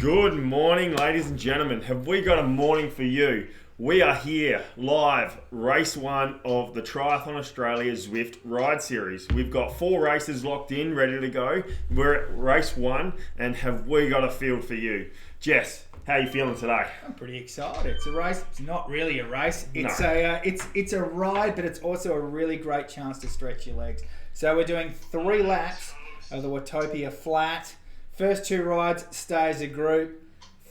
Good morning, ladies and gentlemen. Have we got a morning for you? We are here live, race one of the Triathlon Australia Zwift Ride Series. We've got 4 races locked in, ready to go. We're at race 1, and have we got a field for you? Jess, how are you feeling today? I'm pretty excited. It's a race. It's not really a race. It's No. it's a ride, but it's also a really great chance to stretch your legs. So we're doing 3 laps of the Watopia Flat. First 2 rides, stay as a group.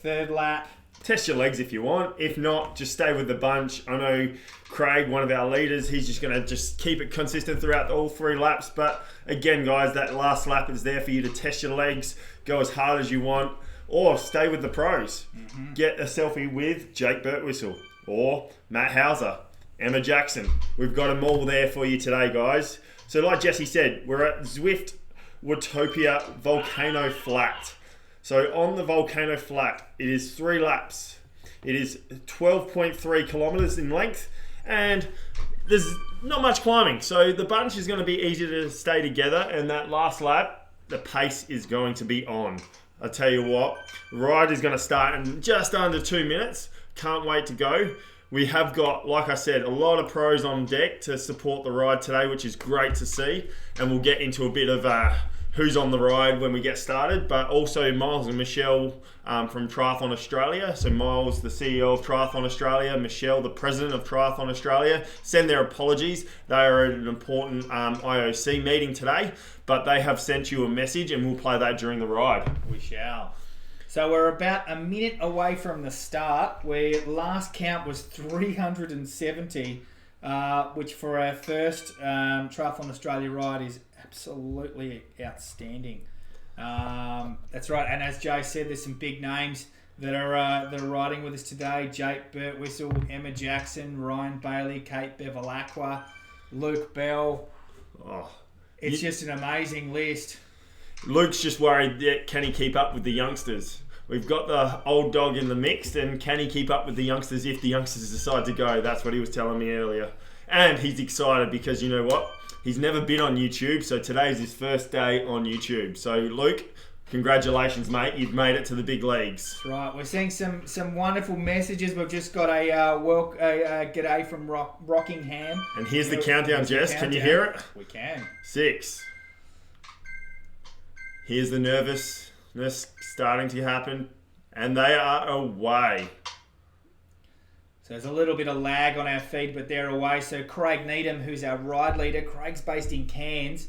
Third lap. Test your legs if you want. If not, just stay with the bunch. I know Craig, one of our leaders, he's just going to just keep it consistent throughout all 3 laps. But again, guys, that last lap is there for you to test your legs, go as hard as you want, or stay with the pros. Get a selfie with Jake Birtwistle or Matt Hauser, Emma Jackson. We've got them all there for you today, guys. So like Jesse said, we're at Zwift Watopia Volcano Flat. So on the Volcano Flat, it is 3 laps. It is 12.3 kilometers in length, and there's not much climbing. So the bunch is going to be easy to stay together, and that last lap, the pace is going to be on. I tell you what, the ride is going to start in just under 2 minutes. Can't wait to go. We have got, like I said, a lot of pros on deck to support the ride today, which is great to see. And we'll get into a bit of who's on the ride when we get started, but also Miles and Michelle from Triathlon Australia. So Miles, the CEO of Triathlon Australia, Michelle, the president of Triathlon Australia, send their apologies. They are at an important IOC meeting today, but they have sent you a message, and we'll play that during the ride. We shall. So we're about a minute away from the start, where last count was 370, which for our first Triathlon Australia ride is absolutely outstanding. That's right, and as Jay said, there's some big names that are riding with us today. Jake Birtwistle, Emma Jackson, Ryan Bailey, Kate Bevilaqua, Luke Bell. It's just an amazing list. Luke's just worried that can he keep up with the youngsters. We've got the old dog in the mix, and can he keep up with the youngsters if the youngsters decide to go? That's what he was telling me earlier. And he's excited because you know what? He's never been on YouTube, so today's his first day on YouTube. So Luke, congratulations, mate. You've made it to the big leagues. That's right. We're seeing some wonderful messages. We've just got a g'day from Rockingham. And here's the countdown, Jess. Can you hear it? We can. 6. Here's the nervousness starting to happen. And they are away. So there's a little bit of lag on our feed, but they're away. So Craig Needham, who's our ride leader, Craig's based in Cairns.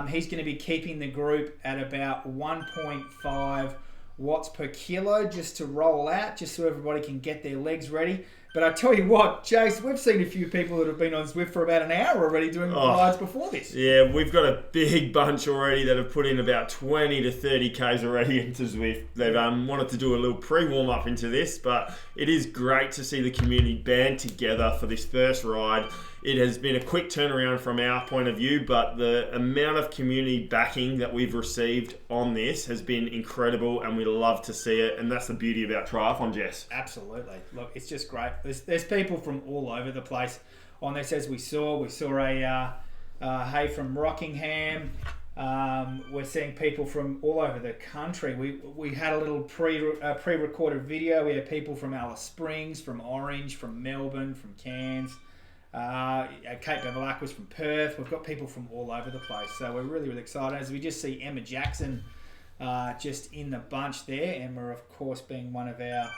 He's going to be keeping the group at about 1.5 watts per kilo just to roll out, just so everybody can get their legs ready. But I tell you what, Jace, we've seen a few people that have been on Zwift for about an hour already doing rides before this. Yeah, we've got a big bunch already that have put in about 20 to 30 Ks already into Zwift. They've wanted to do a little pre-warm-up into this, but it is great to see the community band together for this first ride. It has been a quick turnaround from our point of view, but the amount of community backing that we've received on this has been incredible, and we love to see it, and that's the beauty about triathlon, Jess. Absolutely. Look, it's just great. There's people from all over the place on this, as we saw. We saw Hey from Rockingham. We're seeing people from all over the country. We had a little pre-recorded video. We had people from Alice Springs, from Orange, from Melbourne, from Cairns. Kate Bevilaqua was from Perth. We've got people from all over the place, so we're really, really excited as we just see Emma Jackson just in the bunch there. Emma, of course, being one of our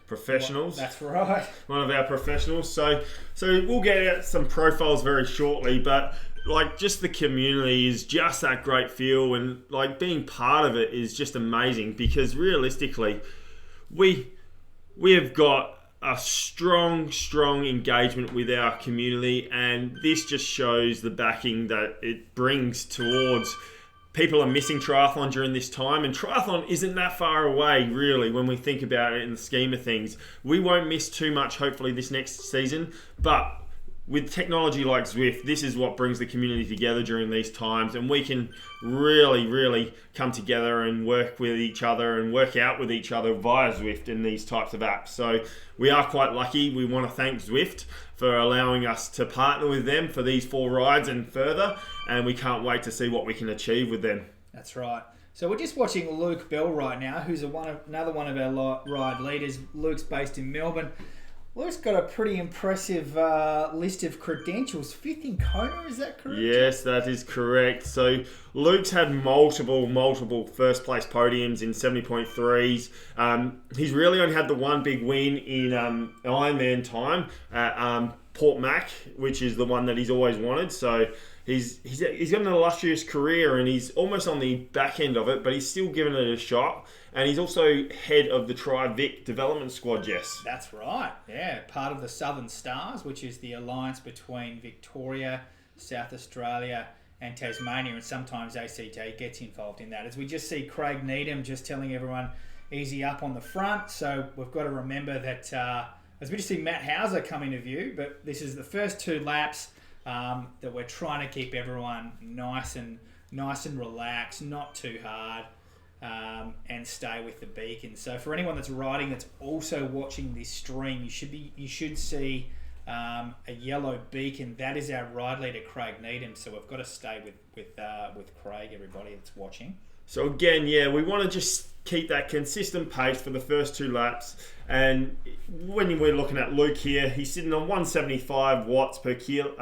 professionals. That's right. One of our professionals. So we'll get at some profiles very shortly, but like just the community is just that great feel, and like being part of it is just amazing because realistically, we have got a strong engagement with our community, and this just shows the backing that it brings towards people are missing triathlon during this time, and triathlon isn't that far away really when we think about it in the scheme of things. We won't miss too much hopefully this next season, but with technology like Zwift, this is what brings the community together during these times, and we can really come together and work with each other and work out with each other via Zwift in these types of apps. So we are quite lucky. We want to thank Zwift for allowing us to partner with them for these 4 rides and further, and we can't wait to see what we can achieve with them. That's right. So we're just watching Luke Bell right now, who's another one of our ride leaders. Luke's based in Melbourne. Luke's got a pretty impressive list of credentials. 5th in Kona, is that correct? Yes, that is correct. So Luke's had multiple first place podiums in 70.3s. He's really only had the one big win in Ironman time at Port Mac, which is the one that he's always wanted. So he's got an illustrious career, and he's almost on the back end of it, but he's still giving it a shot. And he's also head of the Tri-Vic development squad, Jess. That's right, yeah. Part of the Southern Stars, which is the alliance between Victoria, South Australia and Tasmania, and sometimes ACT gets involved in that. As we just see Craig Needham just telling everyone easy up on the front. So we've got to remember that as we just see Matt Hauser come into view, but this is the first 2 laps that we're trying to keep everyone nice and relaxed, not too hard. And stay with the beacon. So for anyone that's riding that's also watching this stream, you should see a yellow beacon. That is our ride leader, Craig Needham. So we've got to stay with Craig, everybody that's watching. So again, we want to just keep that consistent pace for the first 2 laps. And when we're looking at Luke here, he's sitting on 175 watts per kilo,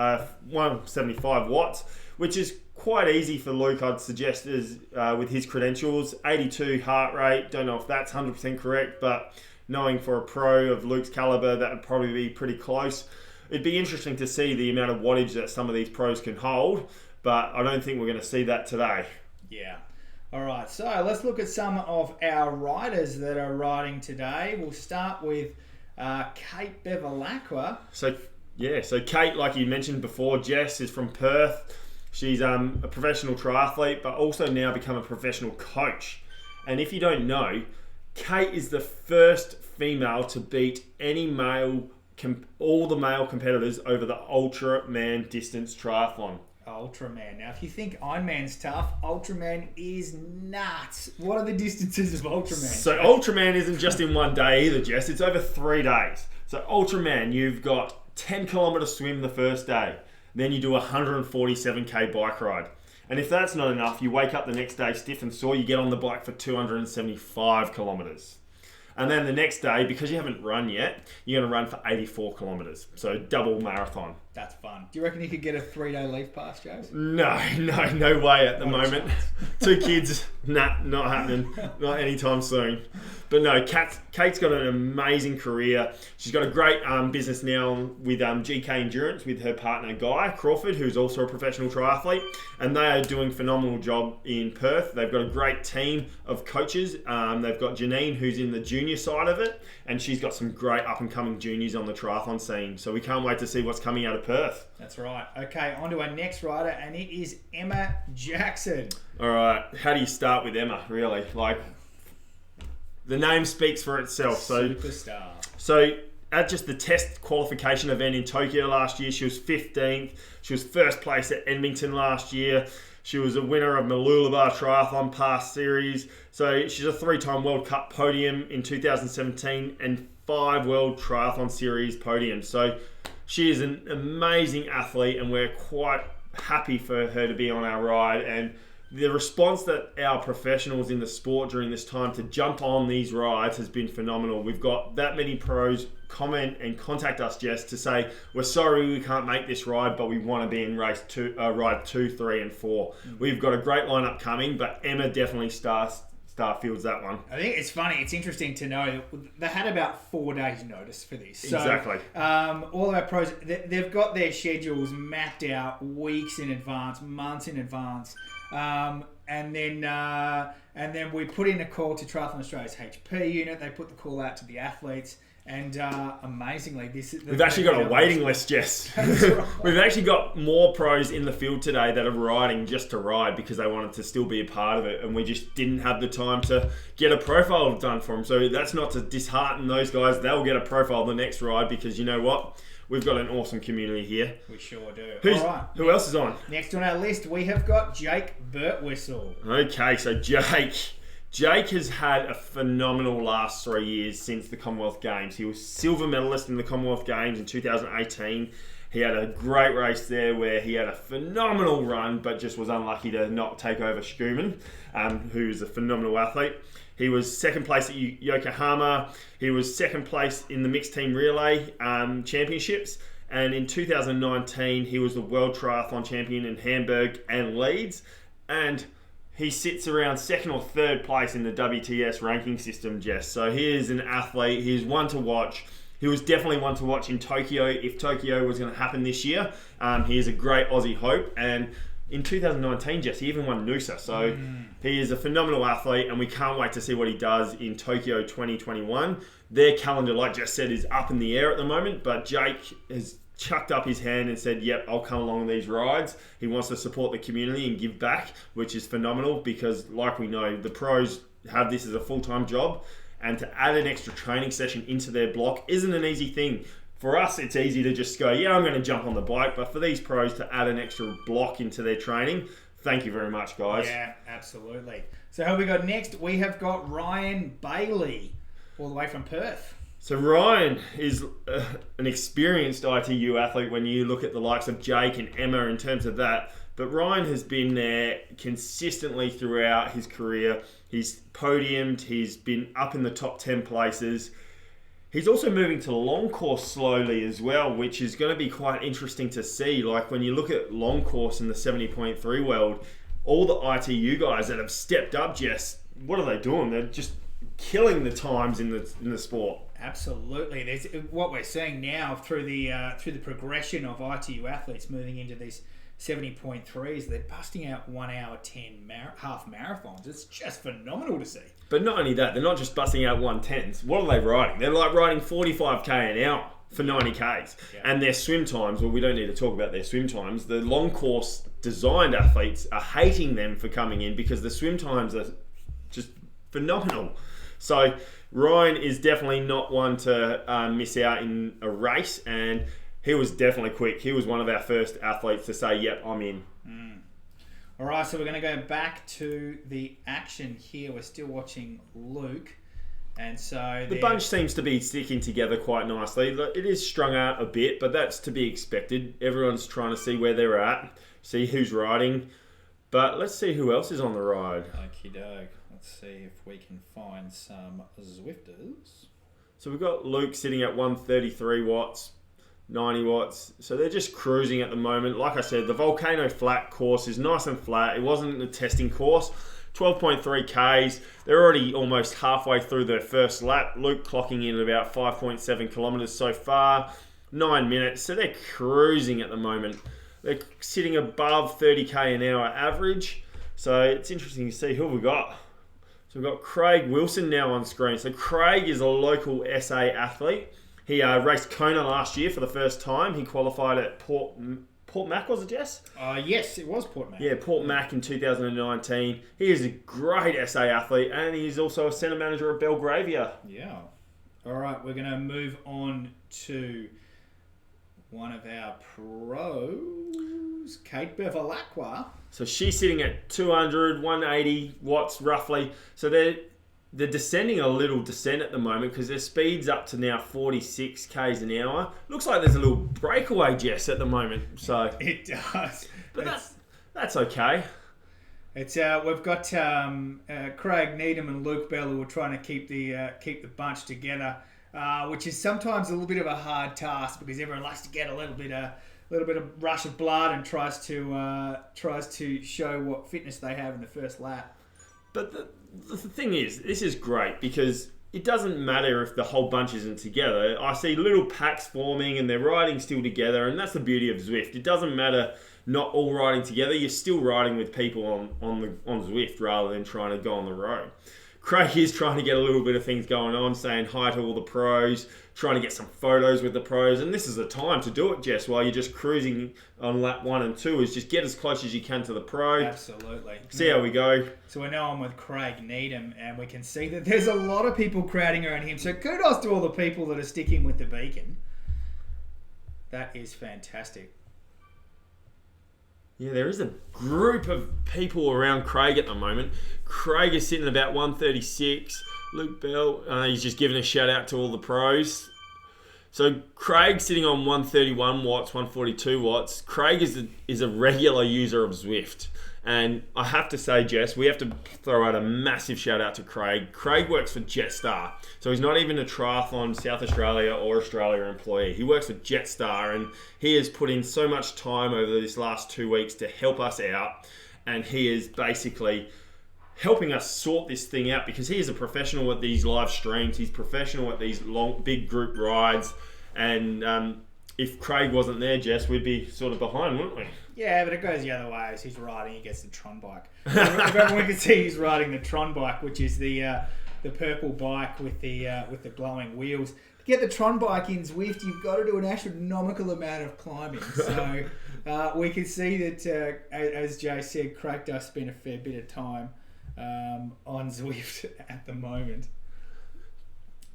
175 watts, which is quite easy for Luke, I'd suggest, with his credentials. 82 heart rate, don't know if that's 100% correct, but knowing for a pro of Luke's caliber, that would probably be pretty close. It'd be interesting to see the amount of wattage that some of these pros can hold, but I don't think we're going to see that today. Yeah. All right, so let's look at some of our riders that are riding today. We'll start with Kate Bevilaqua. So Kate, like you mentioned before, Jess, is from Perth. She's a professional triathlete, but also now become a professional coach. And if you don't know, Kate is the first female to beat all the male competitors over the Ultraman distance triathlon. Ultraman. Now, if you think Ironman's tough, Ultraman is nuts. What are the distances of Ultraman? So Ultraman isn't just in one day either, Jess. It's over 3 days. So Ultraman, you've got 10 kilometre swim the first day. Then you do a 147k bike ride. And if that's not enough, you wake up the next day stiff and sore, you get on the bike for 275 kilometres. And then the next day, because you haven't run yet, you're going to run for 84 kilometres. So double marathon. That's fun. Do you reckon you could get a 3-day leave pass, Joe? No way at the moment. 2 kids, not happening. Not anytime soon. But no, Kate's got an amazing career. She's got a great business now with GK Endurance with her partner Guy Crawford, who's also a professional triathlete. And they are doing a phenomenal job in Perth. They've got a great team of coaches. They've got Janine, who's in the junior side of it. And she's got some great up-and-coming juniors on the triathlon scene. So we can't wait to see what's coming out of Perth. That's right. Okay, on to our next rider, and it is Emma Jackson. All right. How do you start with Emma, really? The name speaks for itself. Superstar. So at just the test qualification event in Tokyo last year, she was 15th. She was first place at Edmonton last year. She was a winner of Mooloolaba Triathlon Pass Series. So she's a 3-time World Cup podium in 2017 and 5 World Triathlon Series podiums. So she is an amazing athlete, and we're quite happy for her to be on our ride. And the response that our professionals in the sport during this time to jump on these rides has been phenomenal. We've got that many pros comment and contact us, Jess, to say, we're sorry we can't make this ride, but we want to be in ride 2, 3 and 4. We've got a great lineup coming, but Emma definitely starfields that one. I think it's funny. It's interesting to know they had about 4 days notice for this. So, exactly. All of our pros, they've got their schedules mapped out weeks in advance, months in advance. And then we put in a call to Triathlon Australia's HP unit. They put the call out to the athletes, and amazingly, we've actually got a waiting list, Jess. Right. We've actually got more pros in the field today that are riding just to ride because they wanted to still be a part of it, and we just didn't have the time to get a profile done for them. So that's not to dishearten those guys. They'll get a profile the next ride because you know what? We've got an awesome community here. We sure do. All right. Who else is on? Next on our list, we have got Jake Birtwistle. Okay, so Jake has had a phenomenal last 3 years since the Commonwealth Games. He was silver medalist in the Commonwealth Games in 2018. He had a great race there where he had a phenomenal run, but just was unlucky to not take over Schumann, who's a phenomenal athlete. He was second place at Yokohama. He was second place in the mixed team relay championships. And in 2019, he was the world triathlon champion in Hamburg and Leeds. And he sits around second or third place in the WTS ranking system, Jess. So he is an athlete. He is one to watch. He was definitely one to watch in Tokyo if Tokyo was going to happen this year. He is a great Aussie hope. And in 2019, Jess, he even won Noosa. So he is a phenomenal athlete, and we can't wait to see what he does in Tokyo 2021. Their calendar, like Jess said, is up in the air at the moment, but Jake has chucked up his hand and said, yep, I'll come along these rides. He wants to support the community and give back, which is phenomenal because, like we know, the pros have this as a full-time job, and to add an extra training session into their block isn't an easy thing. For us, it's easy to just go, yeah, I'm going to jump on the bike, but for these pros to add an extra block into their training, thank you very much, guys. Yeah, absolutely. So who we got next? We have got Ryan Bailey, all the way from Perth. So Ryan is an experienced ITU athlete when you look at the likes of Jake and Emma in terms of that. But Ryan has been there consistently throughout his career. He's podiumed. He's been up in the top 10 places. He's also moving to long course slowly as well, which is going to be quite interesting to see. Like when you look at long course in the 70.3 world, all the ITU guys that have stepped up, Jess, what are they doing? They're just killing the times in the sport. Absolutely. There's what we're seeing now through the progression of ITU athletes moving into these 70.3s. They're busting out 1 hour 10 half marathons. It's just phenomenal to see. But not only that, they're not just busting out 110s. What are they riding? They're like riding 45k an hour for 90ks. Yeah. And their swim times, well, we don't need to talk about their swim times. The long course designed athletes are hating them for coming in because the swim times are just phenomenal. So Ryan is definitely not one to miss out in a race, and he was definitely quick. He was one of our first athletes to say, yep, I'm in. All right, so we're going to go back to the action here. We're still watching Luke. And so the bunch seems to be sticking together quite nicely. It is strung out a bit, but that's to be expected. Everyone's trying to see where they're at, see who's riding. But let's see who else is on the ride. Okie doke. Let's see if we can find some Zwifters. So we've got Luke sitting at 133 watts, 90 watts. So they're just cruising at the moment. Like I said, the Volcano Flat course is nice and flat. It wasn't a testing course. 12.3 Ks. They're already almost halfway through their first lap. Luke clocking in at about 5.7 kilometers so far. 9 minutes. So they're cruising at the moment. They're sitting above 30k an hour average. So it's interesting to see who we got. So we've got Craig Wilson now on screen. So Craig is a local SA athlete. He raced Kona last year for the first time. He qualified at Port Mac, was it, Jess? Yes, it was Port Mac. Yeah, Port Mac in 2019. He is a great SA athlete, and he's also a centre manager at Belgravia. Yeah. All right, we're going to move on to one of our pros, Kate Bevilaqua. So she's sitting at 200, 180 watts roughly. So they're descending a little descent at the moment because their speed's up to now 46 k's an hour. Looks like there's a little breakaway, Jess, at the moment. So it does. But that's okay. It's we've got Craig Needham and Luke Bell who are trying to keep the bunch together, which is sometimes a little bit of a hard task because everyone likes to get a little bit of rush of blood and tries to show what fitness they have in the first lap. But the thing is, this is great because it doesn't matter if the whole bunch isn't together. I see little packs forming and they're riding still together, and that's the beauty of Zwift. It doesn't matter not all riding together. You're still riding with people on Zwift rather than trying to go on the road. Craig is trying to get a little bit of things going on, saying hi to all the pros, trying to get some photos with the pros, and this is the time to do it, Jess, while you're just cruising on lap 1 and 2, is just get as close as you can to the pro. Absolutely. See how we go. So we're now on with Craig Needham, and we can see that there's a lot of people crowding around him, so kudos to all the people that are sticking with the beacon. That is fantastic. Yeah, there is a group of people around Craig at the moment. Craig is sitting about 136. Luke Bell, he's just giving a shout out to all the pros. So Craig sitting on 131 watts, 142 watts. Craig is a regular user of Zwift. And I have to say, Jess, we have to throw out a massive shout out to Craig. Craig works for Jetstar. So he's not even a Triathlon South Australia or Australia employee. He works for Jetstar, and he has put in so much time over this last 2 weeks to help us out. And he is basically helping us sort this thing out because he is a professional at these live streams. He's professional at these long, big group rides. And if Craig wasn't there, Jess, we'd be sort of behind, wouldn't we? Yeah, but it goes the other way. As he's riding, he gets the Tron bike. If everyone can see, he's riding the Tron bike, which is the purple bike with the glowing wheels. To get the Tron bike in Zwift, you've got to do an astronomical amount of climbing. So we can see that, as Jay said, Craig does spend a fair bit of time on Zwift at the moment.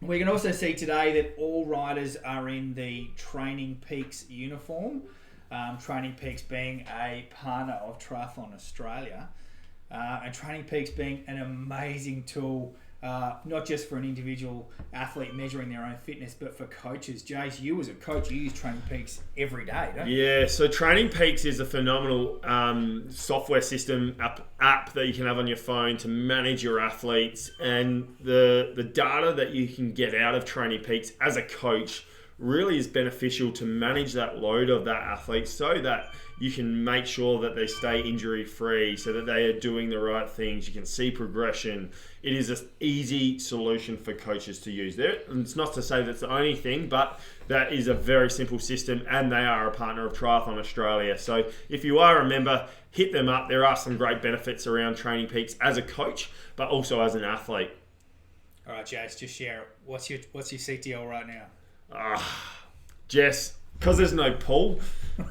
We can also see today that all riders are in the Training Peaks uniform. Training Peaks being a partner of Triathlon Australia, and Training Peaks being an amazing tool, not just for an individual athlete measuring their own fitness, but for coaches. Jace, you as a coach, you use Training Peaks every day, don't you? Yeah, so Training Peaks is a phenomenal software system app that you can have on your phone to manage your athletes, and the data that you can get out of Training Peaks as a coach really is beneficial to manage that load of that athlete so that you can make sure that they stay injury free, so that they are doing the right things. You can see progression. It is an easy solution for coaches to use. It's not to say that's the only thing, but that is a very simple system, and they are a partner of Triathlon Australia. So if you are a member, hit them up. There are some great benefits around Training Peaks as a coach, but also as an athlete. All right, Jace, just share it. What's your CTL right now? Jess, because there's no pool,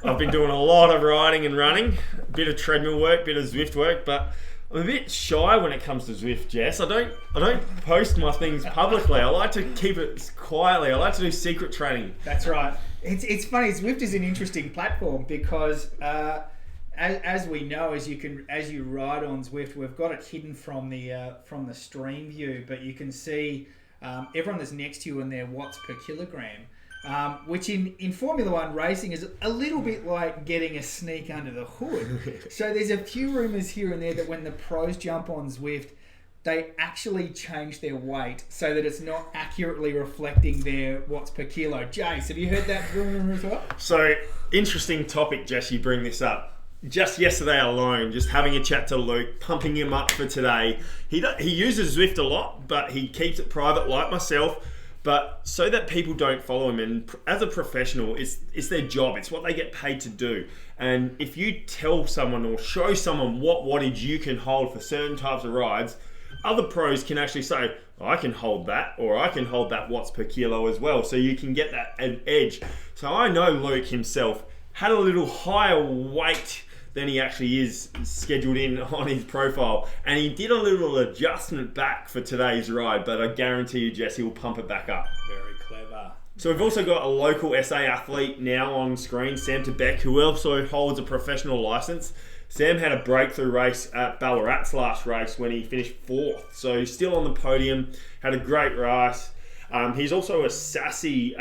I've been doing a lot of riding and running, a bit of treadmill work, bit of Zwift work, but I'm a bit shy when it comes to Zwift, Jess. I don't post my things publicly. I like to keep it quietly. I like to do secret training. That's right. It's funny. Zwift is an interesting platform because as we know, as you ride on Zwift, we've got it hidden from the stream view, but you can see everyone that's next to you in their watts per kilogram, which in Formula One racing is a little bit like getting a sneak under the hood. So there's a few rumours here and there that when the pros jump on Zwift, they actually change their weight so that it's not accurately reflecting their watts per kilo. Jace, have you heard that rumour as well? So, interesting topic, Jess, you bring this up. Just yesterday alone, just having a chat to Luke, pumping him up for today. He uses Zwift a lot, but he keeps it private like myself, but so that people don't follow him. And as a professional, it's their job. It's what they get paid to do. And if you tell someone or show someone what wattage you can hold for certain types of rides, other pros can actually say, oh, I can hold that, or I can hold that watts per kilo as well. So you can get that edge. So I know Luke himself had a little higher weight than he actually is scheduled in on his profile. And he did a little adjustment back for today's ride, but I guarantee you, Jesse, will pump it back up. Very clever. So we've also got a local SA athlete now on screen, Sam Tebeck, who also holds a professional license. Sam had a breakthrough race at Bevilaqua last race when he finished 4th. So he's still on the podium, had a great race. He's also a SASI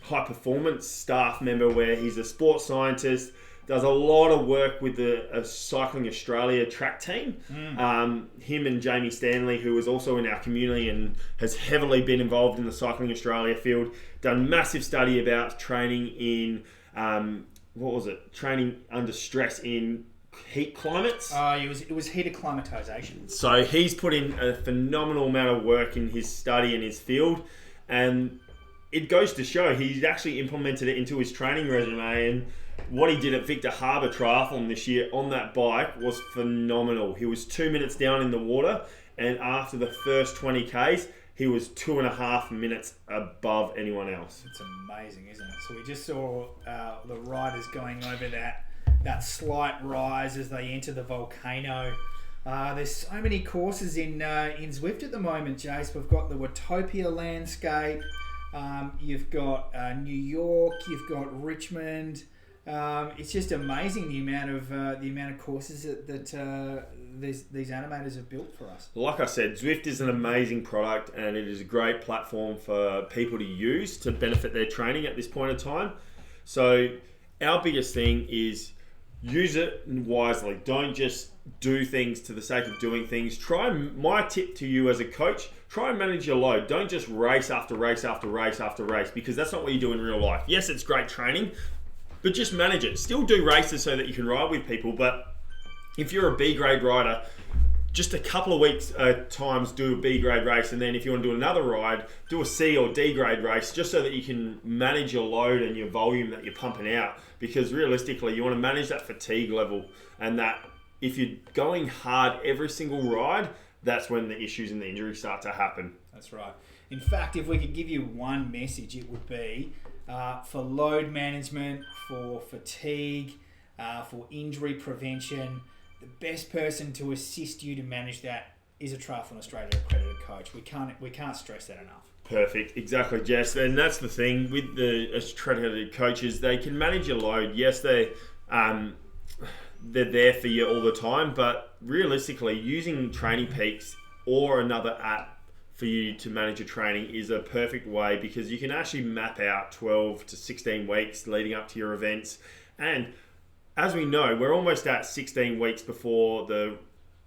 high performance staff member where he's a sports scientist, does a lot of work with the Cycling Australia track team. Him and Jamie Stanley, who is also in our community and has heavily been involved in the Cycling Australia field, done massive study about training in, training under stress in heat climates. It was heat acclimatization. So he's put in a phenomenal amount of work in his study and his field, and it goes to show he's actually implemented it into his training resume. And what he did at Victor Harbour Triathlon this year on that bike was phenomenal. He was 2 minutes down in the water, and after the first 20 Ks, he was 2.5 minutes above anyone else. It's amazing, isn't it? So we just saw the riders going over that slight rise as they enter the volcano. There's so many courses in Zwift at the moment, Jace. We've got the Watopia landscape. You've got New York. You've got Richmond. It's just amazing the amount of courses that these animators have built for us. Like I said, Zwift is an amazing product, and it is a great platform for people to use to benefit their training at this point in time. So our biggest thing is use it wisely. Don't just do things to the sake of doing things. My tip to you as a coach, try and manage your load. Don't just race after race after race after race, because that's not what you do in real life. Yes, it's great training, but just manage it. Still do races so that you can ride with people, but if you're a B grade rider, just a couple of weeks times do a B grade race, and then if you want to do another ride, do a C or D grade race, just so that you can manage your load and your volume that you're pumping out. Because realistically, you want to manage that fatigue level, and that if you're going hard every single ride, that's when the issues and the injuries start to happen. That's right. In fact, if we could give you one message, it would be for load management, for fatigue, for injury prevention, the best person to assist you to manage that is a Triathlon Australia accredited coach. We can't stress that enough. Perfect, exactly, Jess. And that's the thing with the accredited coaches; they can manage your load. Yes, they're there for you all the time, but realistically, using Training Peaks or another app for you to manage your training is a perfect way, because you can actually map out 12 to 16 weeks leading up to your events. And as we know, we're almost at 16 weeks before the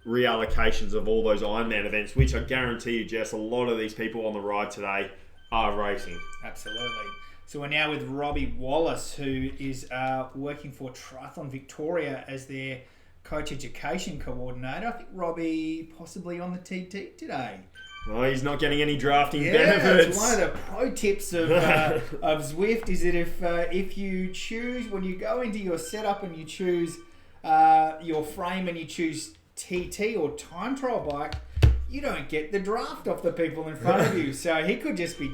reallocations of all those Ironman events, which I guarantee you, Jess, a lot of these people on the ride today are racing. Absolutely. So we're now with Robby Wallace, who is working for Triathlon Victoria as their coach education coordinator. I think Robby possibly on the TT today. Well, he's not getting any drafting benefits. It's one of the pro tips of Zwift is that if you choose, when you go into your setup and you choose your frame and you choose TT or time trial bike, you don't get the draft off the people in front of you. So he could just be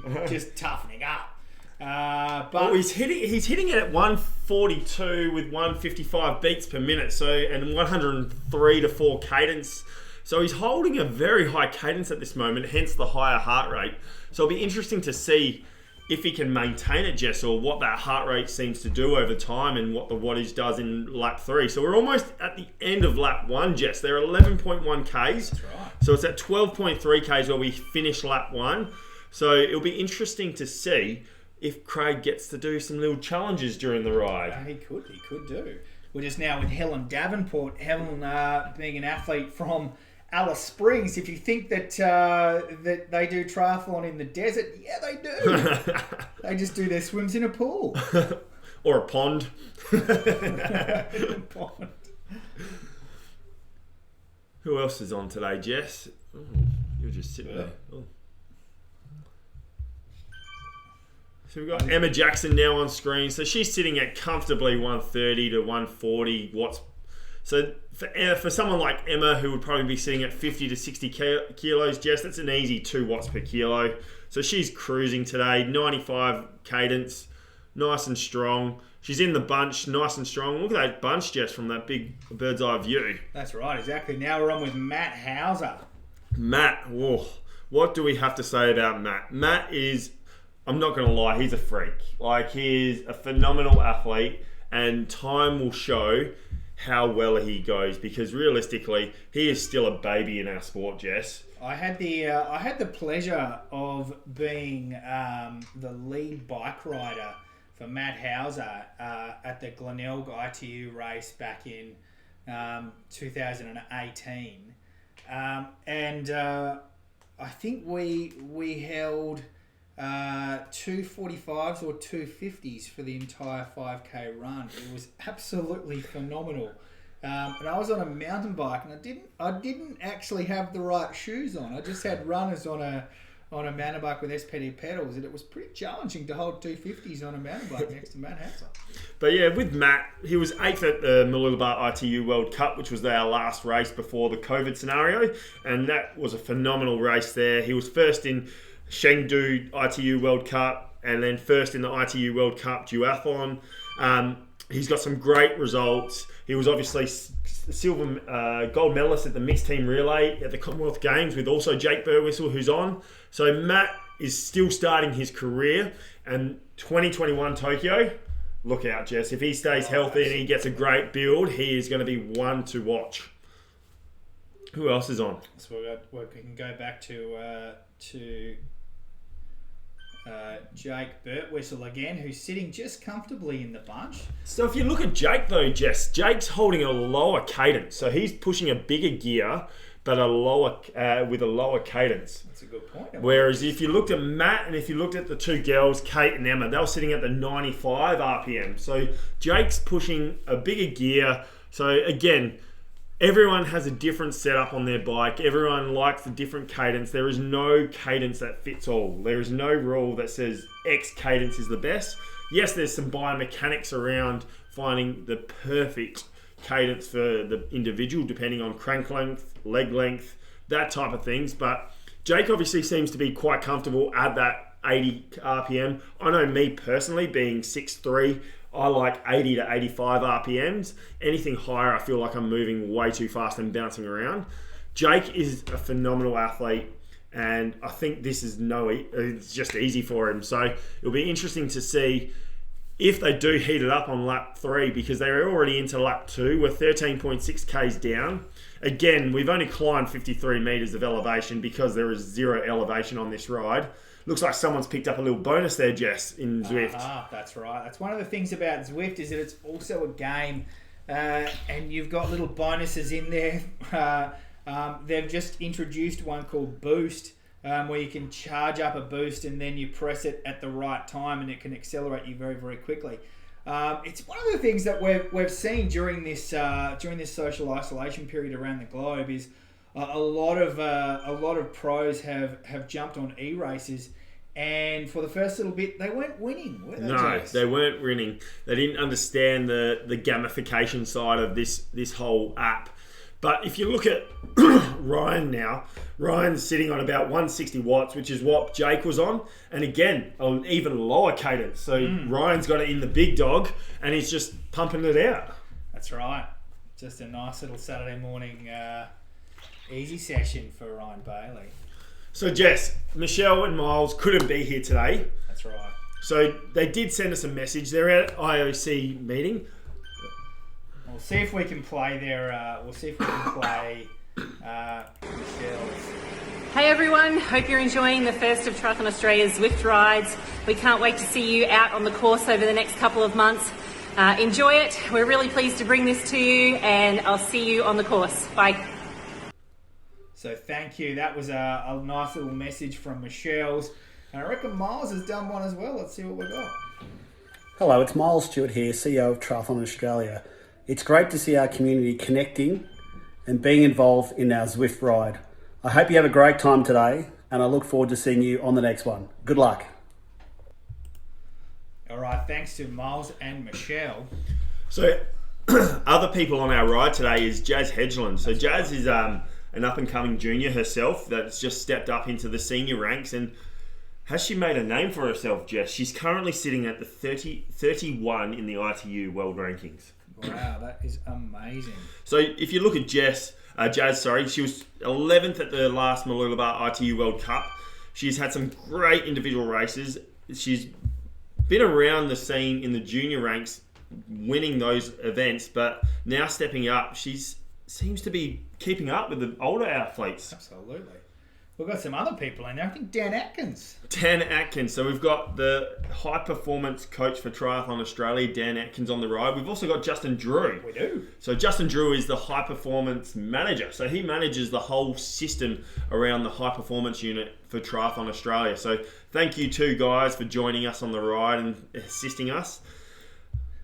toughening up. But he's hitting it at 142 with 155 beats per minute, and 103 to 4 cadence. So he's holding a very high cadence at this moment, hence the higher heart rate. So it'll be interesting to see if he can maintain it, Jess, or what that heart rate seems to do over time and what the wattage does in lap 3. So we're almost at the end of lap 1, Jess. They're 11.1 Ks. That's right. So it's at 12.3 Ks where we finish lap 1. So it'll be interesting to see if Craig gets to do some little challenges during the ride. He could do. We're just now with Helen Davenport. Helen being an athlete from Alice Springs. If you think that that they do triathlon in the desert, yeah, they do. They just do their swims in a pool. Or a pond. Who else is on today, Jess? Oh, you're just sitting there. Oh. So we've got Emma Jackson now on screen. So she's sitting at comfortably 130 to 140 watts. So for someone like Emma, who would probably be sitting at 50 to 60 kilos, Jess, that's an easy 2 watts per kilo. So she's cruising today, 95 cadence, nice and strong. She's in the bunch, nice and strong. Look at that bunch, Jess, from that big bird's eye view. That's right, exactly. Now we're on with Matt Hauser. Matt, what do we have to say about Matt? Matt is, I'm not going to lie, he's a freak. Like, he is a phenomenal athlete, and time will show how well he goes, because realistically, he is still a baby in our sport, Jess. I had the pleasure of being the lead bike rider for Matt Hauser at the Glenelg ITU race back in 2018, and I think we held 245s or 250s for the entire 5k run. It was absolutely phenomenal. And I was on a mountain bike, and I didn't actually have the right shoes on. I just had runners on a mountain bike with SPD pedals, and it was pretty challenging to hold 250s on a mountain bike next to Matt Hauser. But yeah, with Matt, he was 8th at the Bevilaqua ITU World Cup, which was our last race before the COVID scenario, and that was a phenomenal race there. He was first in Chengdu ITU World Cup, and then first in the ITU World Cup duathlon. He's got some great results. He was obviously gold medalist at the mixed team relay at the Commonwealth Games with also Jake Burwhistle, who's on. So Matt is still starting his career, and 2021 Tokyo, look out, Jess. If he stays healthy and he gets a great build, he is going to be one to watch. Who else is on? So we can go back to Jake Birtwhistle again, who's sitting just comfortably in the bunch. So if you look at Jake though, Jess, Jake's holding a lower cadence. So he's pushing a bigger gear, but with a lower cadence. That's a good point. Whereas if you looked at Matt and if you looked at the two girls, Kate and Emma, they were sitting at the 95 RPM. So Jake's pushing a bigger gear. So again, everyone has a different setup on their bike. Everyone likes a different cadence. There is no cadence that fits all. There is no rule that says X cadence is the best. Yes, there's some biomechanics around finding the perfect cadence for the individual, depending on crank length, leg length, that type of things. But Jake obviously seems to be quite comfortable at that 80 RPM. I know me personally, being 6'3", I like 80 to 85 RPMs. Anything higher, I feel like I'm moving way too fast and bouncing around. Jake is a phenomenal athlete, and I think this is it's just easy for him. So it'll be interesting to see if they do heat it up on lap 3, because they're already into lap 2. We're 13.6 Ks down. Again, we've only climbed 53 meters of elevation because there is zero elevation on this ride. Looks like someone's picked up a little bonus there, Jess, in Zwift. That's right. That's one of the things about Zwift, is that it's also a game, and you've got little bonuses in there. They've just introduced one called Boost, where you can charge up a boost and then you press it at the right time and it can accelerate you very, very quickly. It's one of the things that we've seen during this social isolation period around the globe is a lot of pros have jumped on e-races, and for the first little bit they weren't winning, were they? No, they weren't winning. They didn't understand the gamification side of this whole app. But if you look at Ryan now, Ryan's sitting on about 160 watts, which is what Jake was on. And again, on even lower cadence. So Ryan's got it in the big dog and he's just pumping it out. That's right. Just a nice little Saturday morning easy session for Ryan Bailey. So Jess, Michelle and Miles couldn't be here today. That's right. So they did send us a message. They're at IOC meeting. We'll see if we can play Michelle's. Hey everyone, hope you're enjoying the first of Triathlon Australia's Zwift rides. We can't wait to see you out on the course over the next couple of months. Enjoy it. We're really pleased to bring this to you, and I'll see you on the course. Bye. So thank you. That was a nice little message from Michelle's. And I reckon Miles has done one as well. Let's see what we got. Hello, it's Miles Stewart here, CEO of Triathlon Australia. It's great to see our community connecting and being involved in our Zwift ride. I hope you have a great time today, and I look forward to seeing you on the next one. Good luck. All right, thanks to Miles and Michelle. So other people on our ride today is Jazz Headland. So Jazz is an up-and-coming junior herself that's just stepped up into the senior ranks. And has she made a name for herself, Jess? She's currently sitting at the 31 in the ITU World Rankings. Wow, that is amazing. So if you look at Jazz, she was 11th at the last Mooloolaba ITU World Cup. She's had some great individual races. She's been around the scene in the junior ranks, winning those events, but now stepping up, she seems to be keeping up with the older athletes. Absolutely. We've got some other people in there. I think Dan Atkins. So we've got the high performance coach for Triathlon Australia, Dan Atkins, on the ride. We've also got Justin Drew. We do. So Justin Drew is the high performance manager. So he manages the whole system around the high performance unit for Triathlon Australia. So thank you two guys for joining us on the ride and assisting us.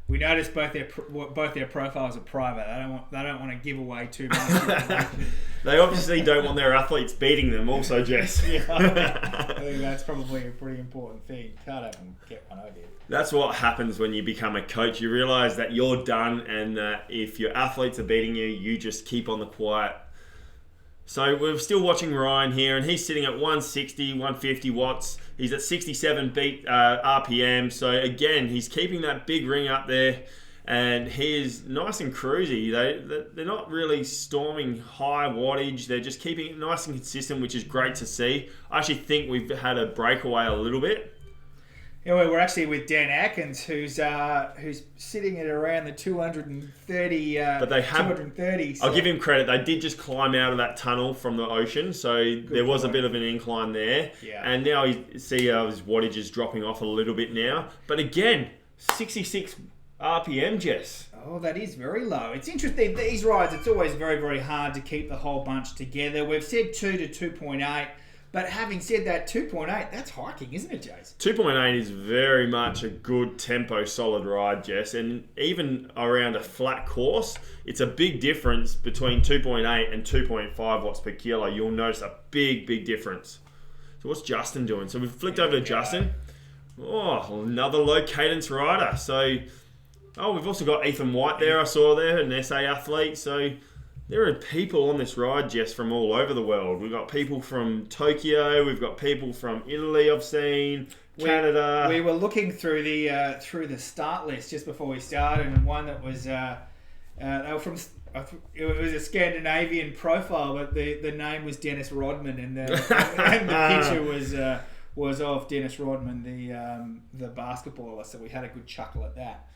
We noticed both their profiles are private. They don't want to give away too much. They obviously don't want their athletes beating them also, Jess. Yeah, I think that's probably a pretty important thing. Can't have them get one over you. That's what happens when you become a coach. You realise that you're done, and that if your athletes are beating you, you just keep on the quiet. So we're still watching Ryan here, and he's sitting at 160, 150 watts. He's at 67 beat RPM. So again, he's keeping that big ring up there, and he is nice and cruisy. They're not really storming high wattage. They're just keeping it nice and consistent, which is great to see. I actually think we've had a breakaway a little bit. Anyway, we're actually with Dan Atkins, who's sitting at around the 230. But they have. 230. I'll give him credit. They did just climb out of that tunnel from the ocean, so there was a bit of an incline there. Yeah. And now you see his wattage is dropping off a little bit now. But again, 66 RPM, Jess. Oh, that is very low. It's interesting. These rides, it's always very, very hard to keep the whole bunch together. We've said 2 to 2.8. But having said that, 2.8, that's hiking, isn't it, Jace? 2.8 is very much a good tempo, solid ride, Jess. And even around a flat course, it's a big difference between 2.8 and 2.5 watts per kilo. You'll notice a big, big difference. So what's Justin doing? So we've flicked over to Justin. Oh, another low cadence rider. So, we've also got Ethan White there, I saw there, an SA athlete. So there are people on this ride, Jess, from all over the world. We've got people from Tokyo. We've got people from Italy. I've seen Canada. We were looking through the start list just before we started, and one that was they were from. It was a Scandinavian profile, but the name was Dennis Rodman, and the picture was of Dennis Rodman, the basketballer. So we had a good chuckle at that.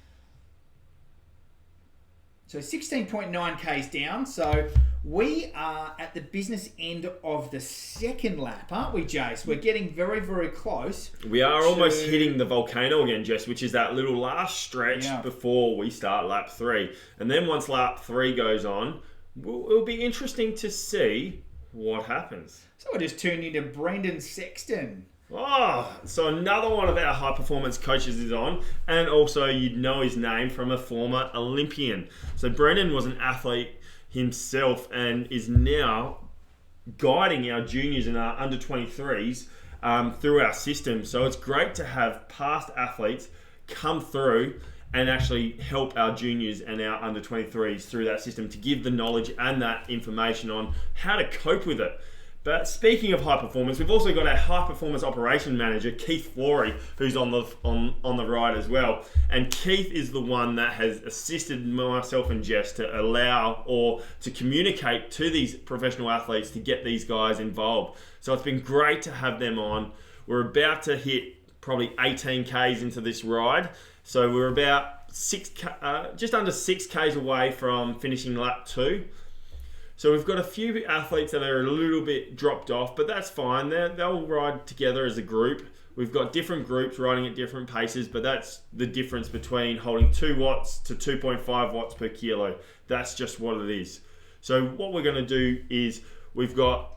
So 16.9 Ks down. So we are at the business end of the second lap, aren't we, Jace? We're getting very, very close. We are almost hitting the volcano again, Jess, which is that little last stretch before we start lap 3. And then once lap 3 goes on, it'll be interesting to see what happens. So I just tuned into Brendan Sexton. Oh, so another one of our high performance coaches is on, and also you'd know his name from a former Olympian. So Brendan was an athlete himself and is now guiding our juniors and our under 23s through our system. So it's great to have past athletes come through and actually help our juniors and our under 23s through that system to give the knowledge and that information on how to cope with it. But speaking of high performance, we've also got our high performance operation manager, Keith Flory, who's on the ride as well. And Keith is the one that has assisted myself and Jess to allow or to communicate to these professional athletes to get these guys involved. So it's been great to have them on. We're about to hit probably 18 Ks into this ride. So we're about just under 6 Ks away from finishing lap 2. So we've got a few athletes that are a little bit dropped off, but that's fine. They'll ride together as a group. We've got different groups riding at different paces, but that's the difference between holding 2 watts to 2.5 watts per kilo. That's just what it is. So what we're going to do is we've got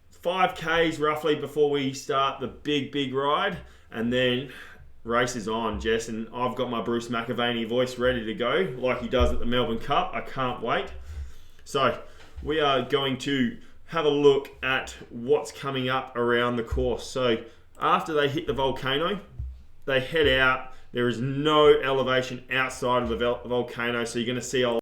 5 Ks roughly before we start the big ride, and then race is on, Jess, and I've got my Bruce McAvaney voice ready to go like he does at the Melbourne Cup. I can't wait. So we are going to have a look at what's coming up around the course. So after they hit the volcano, they head out. There is no elevation outside of the volcano, so you're going to see a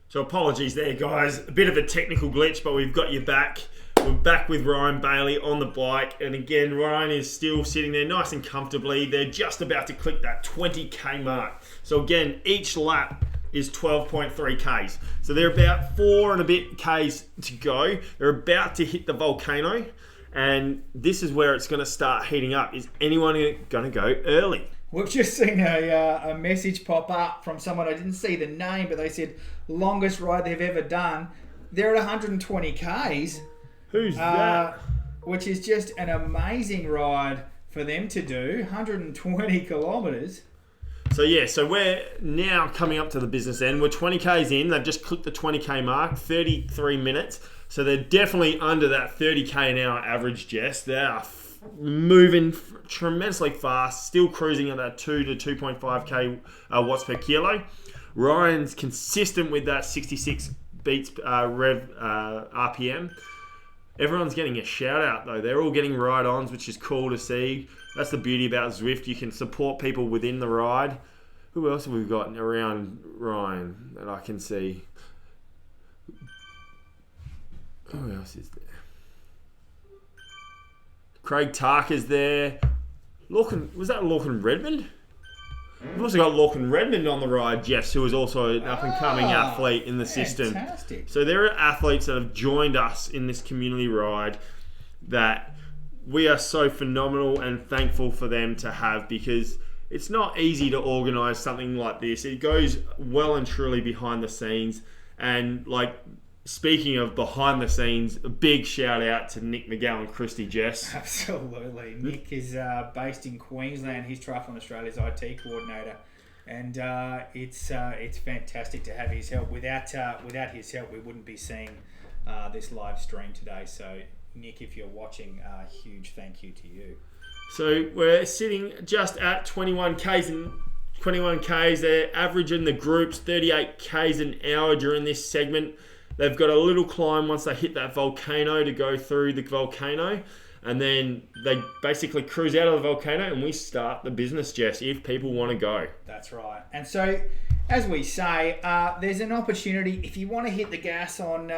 So apologies there, guys. A bit of a technical glitch, but we've got you back. We're back with Ryan Bailey on the bike. And again, Ryan is still sitting there nice and comfortably. They're just about to click that 20k mark. So again, each lap is 12.3 Ks. So they're about 4 and a bit Ks to go. They're about to hit the volcano. And this is where it's going to start heating up. Is anyone going to go early? We've just seen a message pop up from someone, I didn't see the name, but they said longest ride they've ever done. They're at 120 Ks. Who's that? Which is just an amazing ride for them to do. 120 kilometres. So yeah, so we're now coming up to the business end. We're 20 Ks in. They've just clicked the 20k mark, 33 minutes. So they're definitely under that 30k an hour average, Jess. They are moving tremendously fast, still cruising at that 2 to 2.5k watts per kilo. Ryan's consistent with that 66 beats rev RPM. Everyone's getting a shout out though. They're all getting ride-ons, which is cool to see. That's the beauty about Zwift. You can support people within the ride. Who else have we got around Ryan that I can see? Who else is there? Craig Tarker's there. Was that Lorcan Redmond? We've also got Lorcan Redmond on the ride, Jess, who is also an up-and-coming athlete in the system. Fantastic. So there are athletes that have joined us in this community ride that we are so phenomenal and thankful for them to have, because it's not easy to organise something like this. It goes well and truly behind the scenes. And speaking of behind the scenes, a big shout out to Nick McGowan and Christy, Jess. Absolutely. Nick is based in Queensland. He's Triathlon Australia's IT coordinator. And it's fantastic to have his help. Without his help, we wouldn't be seeing this live stream today. So, Nick, if you're watching, a huge thank you to you. So we're sitting just at 21 Ks and 21 Ks. They're averaging the groups 38 Ks an hour during this segment. They've got a little climb once they hit that volcano to go through the volcano. And then they basically cruise out of the volcano and we start the business, Jess, if people want to go. That's right. And so, as we say, there's an opportunity. If you want to hit the gas on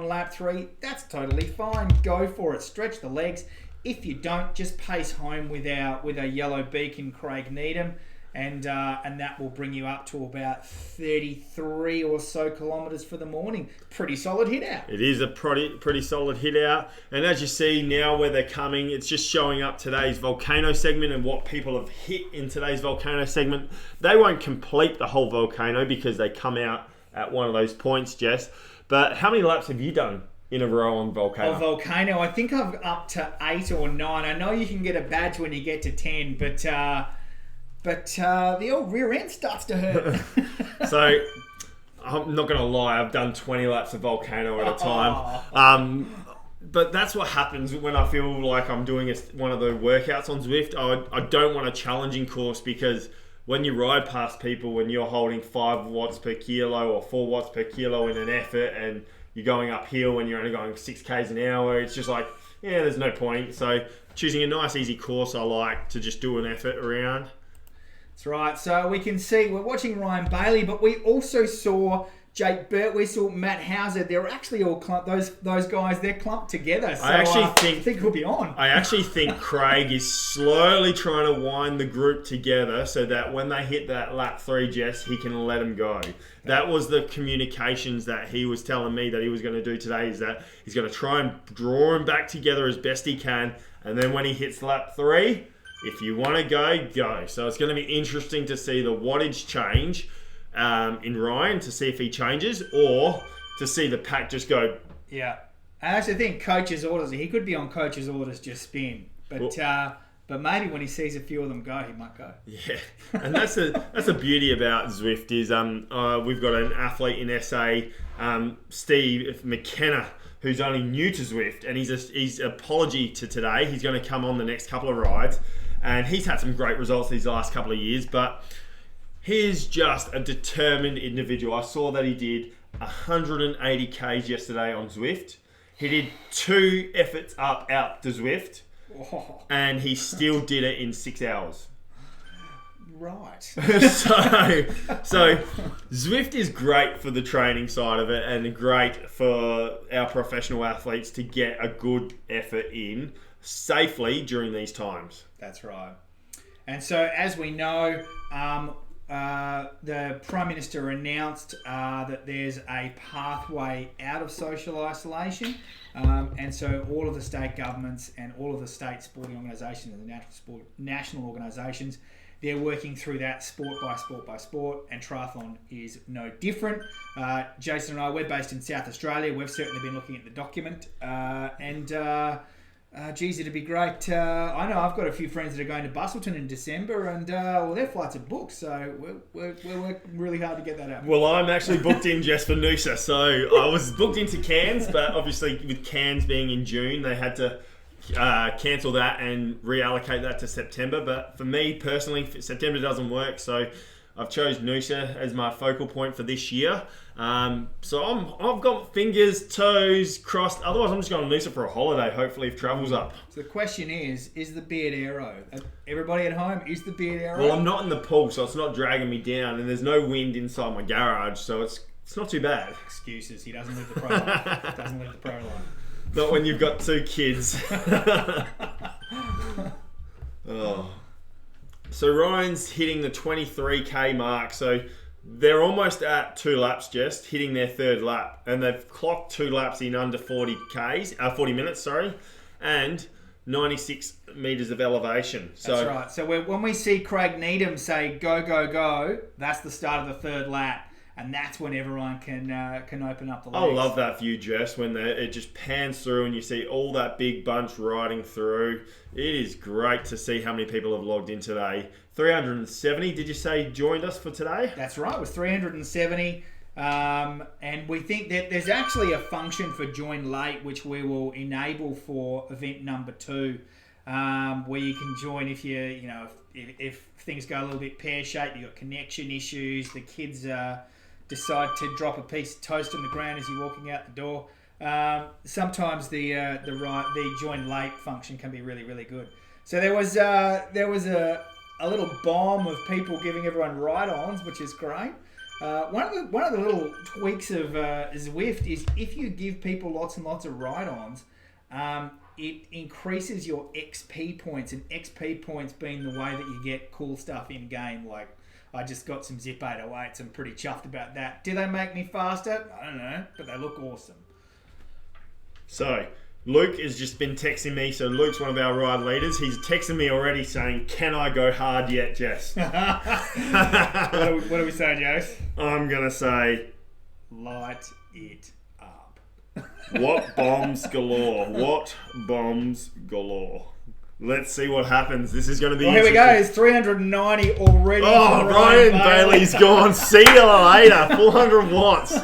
lap 3, that's totally fine. Go for it. Stretch the legs. If you don't, just pace home with our yellow beacon, Craig Needham. And that will bring you up to about 33 or so kilometres for the morning. Pretty solid hit out. It is a pretty solid hit out. And as you see now where they're coming, it's just showing up today's volcano segment and what people have hit in today's volcano segment. They won't complete the whole volcano because they come out at one of those points, Jess. But how many laps have you done in a row on volcano? On volcano, I think I'm up to 8 or 9. I know you can get a badge when you get to 10, but the old rear end starts to hurt. So, I'm not going to lie, I've done 20 laps of volcano at a time. But that's what happens when I feel like I'm doing one of the workouts on Zwift. I don't want a challenging course, because when you ride past people when you're holding 5 watts per kilo or 4 watts per kilo in an effort, and you're going uphill and you're only going 6 Ks an hour, it's just like, yeah, there's no point. So choosing a nice easy course I like to just do an effort around. That's right. So we can see, we're watching Ryan Bailey, but we also saw Jake Burt, we saw Matt Hauser. They're actually all clumped, those guys, they're clumped together. So I think we'll be on. I actually think Craig is slowly trying to wind the group together so that when they hit that lap 3, Jess, he can let them go. That was the communications that he was telling me that he was going to do today, is that he's going to try and draw them back together as best he can. And then when he hits lap 3, if you want to go, go. So it's going to be interesting to see the wattage change in Ryan, to see if he changes, or to see the pack just go. Yeah. I actually think coach's orders, he could be on coach's orders, just spin. But maybe when he sees a few of them go, he might go. Yeah. And that's the beauty about Zwift is we've got an athlete in SA, Steve McKenna, who's only new to Zwift, and he's apology to today. He's going to come on the next couple of rides. And he's had some great results these last couple of years, but he's just a determined individual. I saw that he did 180 Ks yesterday on Zwift. He did 2 efforts out to Zwift, and he still did it in 6 hours. right. so Zwift is great for the training side of it and great for our professional athletes to get a good effort in safely during these times. That's right. And so, as we know, the Prime Minister announced that there's a pathway out of social isolation. And so all of the state governments and all of the state sporting organisations and the national organisations, they're working through that sport by sport by sport, and triathlon is no different. Jason and I, we're based in South Australia. We've certainly been looking at the document, geez, it'd be great. I know I've got a few friends that are going to Bustleton in December, and their flights are booked, so we're working really hard to get that out. Well, I'm actually booked in just for Noosa, so I was booked into Cairns, but obviously with Cairns being in June, they had to cancel that and reallocate that to September. But for me personally, September doesn't work, so I've chose Noosa as my focal point for this year. So I've got fingers, toes crossed. Otherwise, I'm just going to Noosa for a holiday, hopefully, if travel's up. So the question is the beard aero? Everybody at home, is the beard aero? Well, I'm not in the pool, so it's not dragging me down, and there's no wind inside my garage, so it's not too bad. Excuses. He doesn't live the pro life. Doesn't live the pro life. Not when you've got 2 kids. Oh. So Ryan's hitting the 23k mark, so they're almost at 2 laps, just hitting their 3rd lap, and they've clocked 2 laps in under 40 minutes, and 96 meters of elevation. So, that's right. So when we see Craig Needham say go go go, that's the start of the 3rd lap, and that's when everyone can open up the legs. I love that view, Jess, when it just pans through and you see all that big bunch riding through. It is great to see how many people have logged in today. 370, did you say, joined us for today? That's right, it was 370. And we think that there's actually a function for join late, which we will enable for event number 2, where you can join if things go a little bit pear-shaped, you've got connection issues, the kids decide to drop a piece of toast on the ground as you're walking out the door. Sometimes the join late function can be really, really good. So there was a little bomb of people giving everyone ride-ons, which is great. One of the little tweaks of Zwift is if you give people lots and lots of ride-ons, it increases your XP points, and XP points being the way that you get cool stuff in game. Like, I just got some Zip 808s. I'm pretty chuffed about that. Do they make me faster? I don't know, but they look awesome. So, Luke has just been texting me. So, Luke's one of our ride leaders. He's texting me already saying, can I go hard yet, Jess? What do we say, Jose? I'm going to say, light it up. What bombs galore. What bombs galore. Let's see what happens. This is going to be here we go. It's 390 already. Oh, Ryan Bailey's gone. See you later. 400 watts.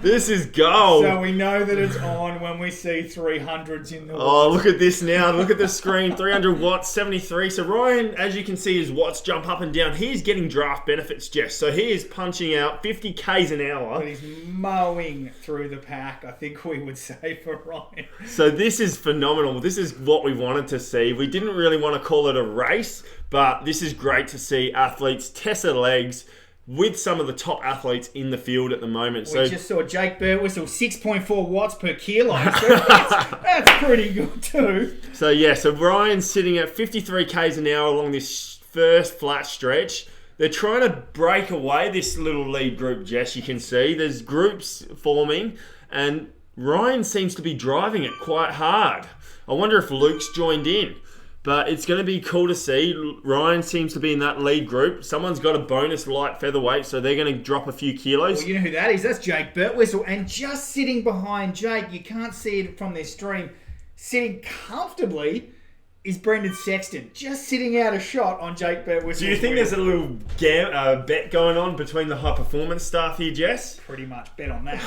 This is gold. So we know that it's on when we see 300s in the watts. Oh, look at this now. Look at the screen. 300 watts, 73. So Ryan, as you can see, his watts jump up and down. He's getting draft benefits, Jess. So he is punching out 50 Ks an hour. But he's mowing through the pack, I think we would say, for Ryan. So this is phenomenal. This is what we wanted to see. We didn't really want to call it a race, but this is great to see athletes test their legs with some of the top athletes in the field at the moment. We just saw Jake Birtwistle 6.4 watts per kilo. So that's pretty good too. So Ryan's sitting at 53 Ks an hour along this first flat stretch. They're trying to break away this little lead group, Jess. You can see there's groups forming, and Ryan seems to be driving it quite hard. I wonder if Luke's joined in. But it's going to be cool to see. Ryan seems to be in that lead group. Someone's got a bonus light featherweight, so they're going to drop a few kilos. Well, you know who that is? That's Jake Birtwistle. And just sitting behind Jake, you can't see it from this stream, sitting comfortably is Brendan Sexton. Just sitting out a shot on Jake Birtwistle. Do you think there's a little bet going on between the high performance staff here, Jess? Pretty much bet on that.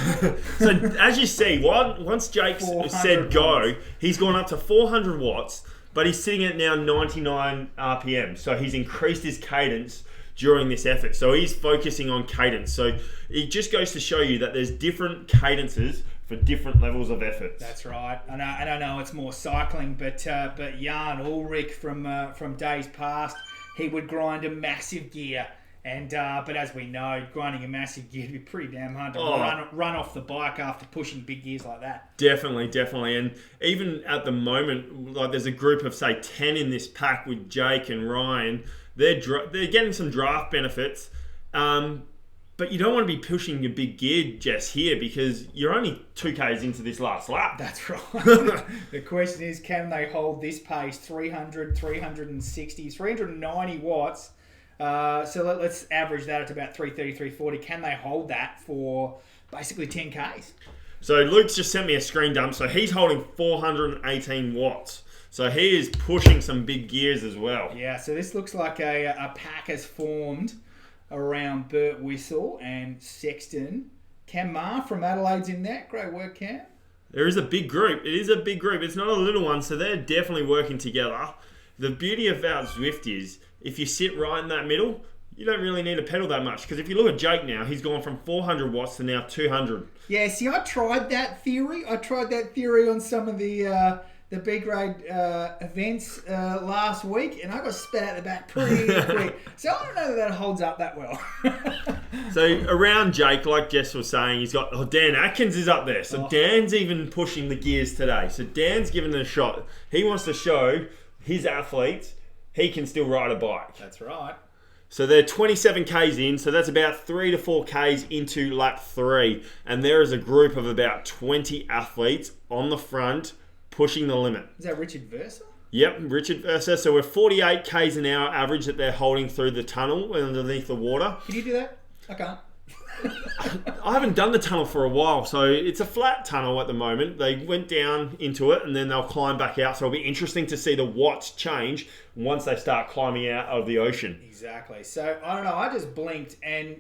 So as you see, once Jake said go, he's gone up to 400 watts. But he's sitting at now 99 RPM. So he's increased his cadence during this effort. So he's focusing on cadence. So it just goes to show you that there's different cadences for different levels of effort. That's right. And I know it's more cycling, but Jan Ulrich from days past he would grind a massive gear. And but as we know, grinding a massive gear would be pretty damn hard to run off the bike after pushing big gears like that. Definitely. And even at the moment, like there's a group of, say, 10 in this pack with Jake and Ryan. They're getting some draft benefits. But you don't want to be pushing your big gear, Jess, here because you're only 2Ks into this last lap. That's right. The question is, can they hold this pace, 300, 360, 390 watts? So let's average that at about 330, 340. Can they hold that for basically 10Ks? So Luke's just sent me a screen dump. So he's holding 418 watts. So he is pushing some big gears as well. Yeah, so this looks like a pack has formed around Burt Whistle and Sexton. Cam Marr from Adelaide's in there. Great work, Cam. There is a big group. It is a big group. It's not a little one, so they're definitely working together. The beauty about Zwift is if you sit right in that middle, you don't really need to pedal that much. Because if you look at Jake now, he's gone from 400 watts to now 200. Yeah, see, I tried that theory. On some of the B-grade events last week, and I got spat out the back pretty quick. So I don't know that holds up that well. So around Jake, like Jess was saying, he's got Dan Atkins is up there. So Dan's even pushing the gears today. So Dan's giving it a shot. He wants to show his athletes he can still ride a bike. That's right. So they're 27 Ks in, so that's about 3 to 4 Ks into lap 3. And there is a group of about 20 athletes on the front pushing the limit. Is that Richard Versa? Yep, Richard Versa. So we're 48 Ks an hour average that they're holding through the tunnel underneath the water. Can you do that? I can't. I haven't done the tunnel for a while, so it's a flat tunnel at the moment. They went down into it and then they'll climb back out. So it'll be interesting to see the watts change once they start climbing out of the ocean. Exactly. So I don't know. I just blinked and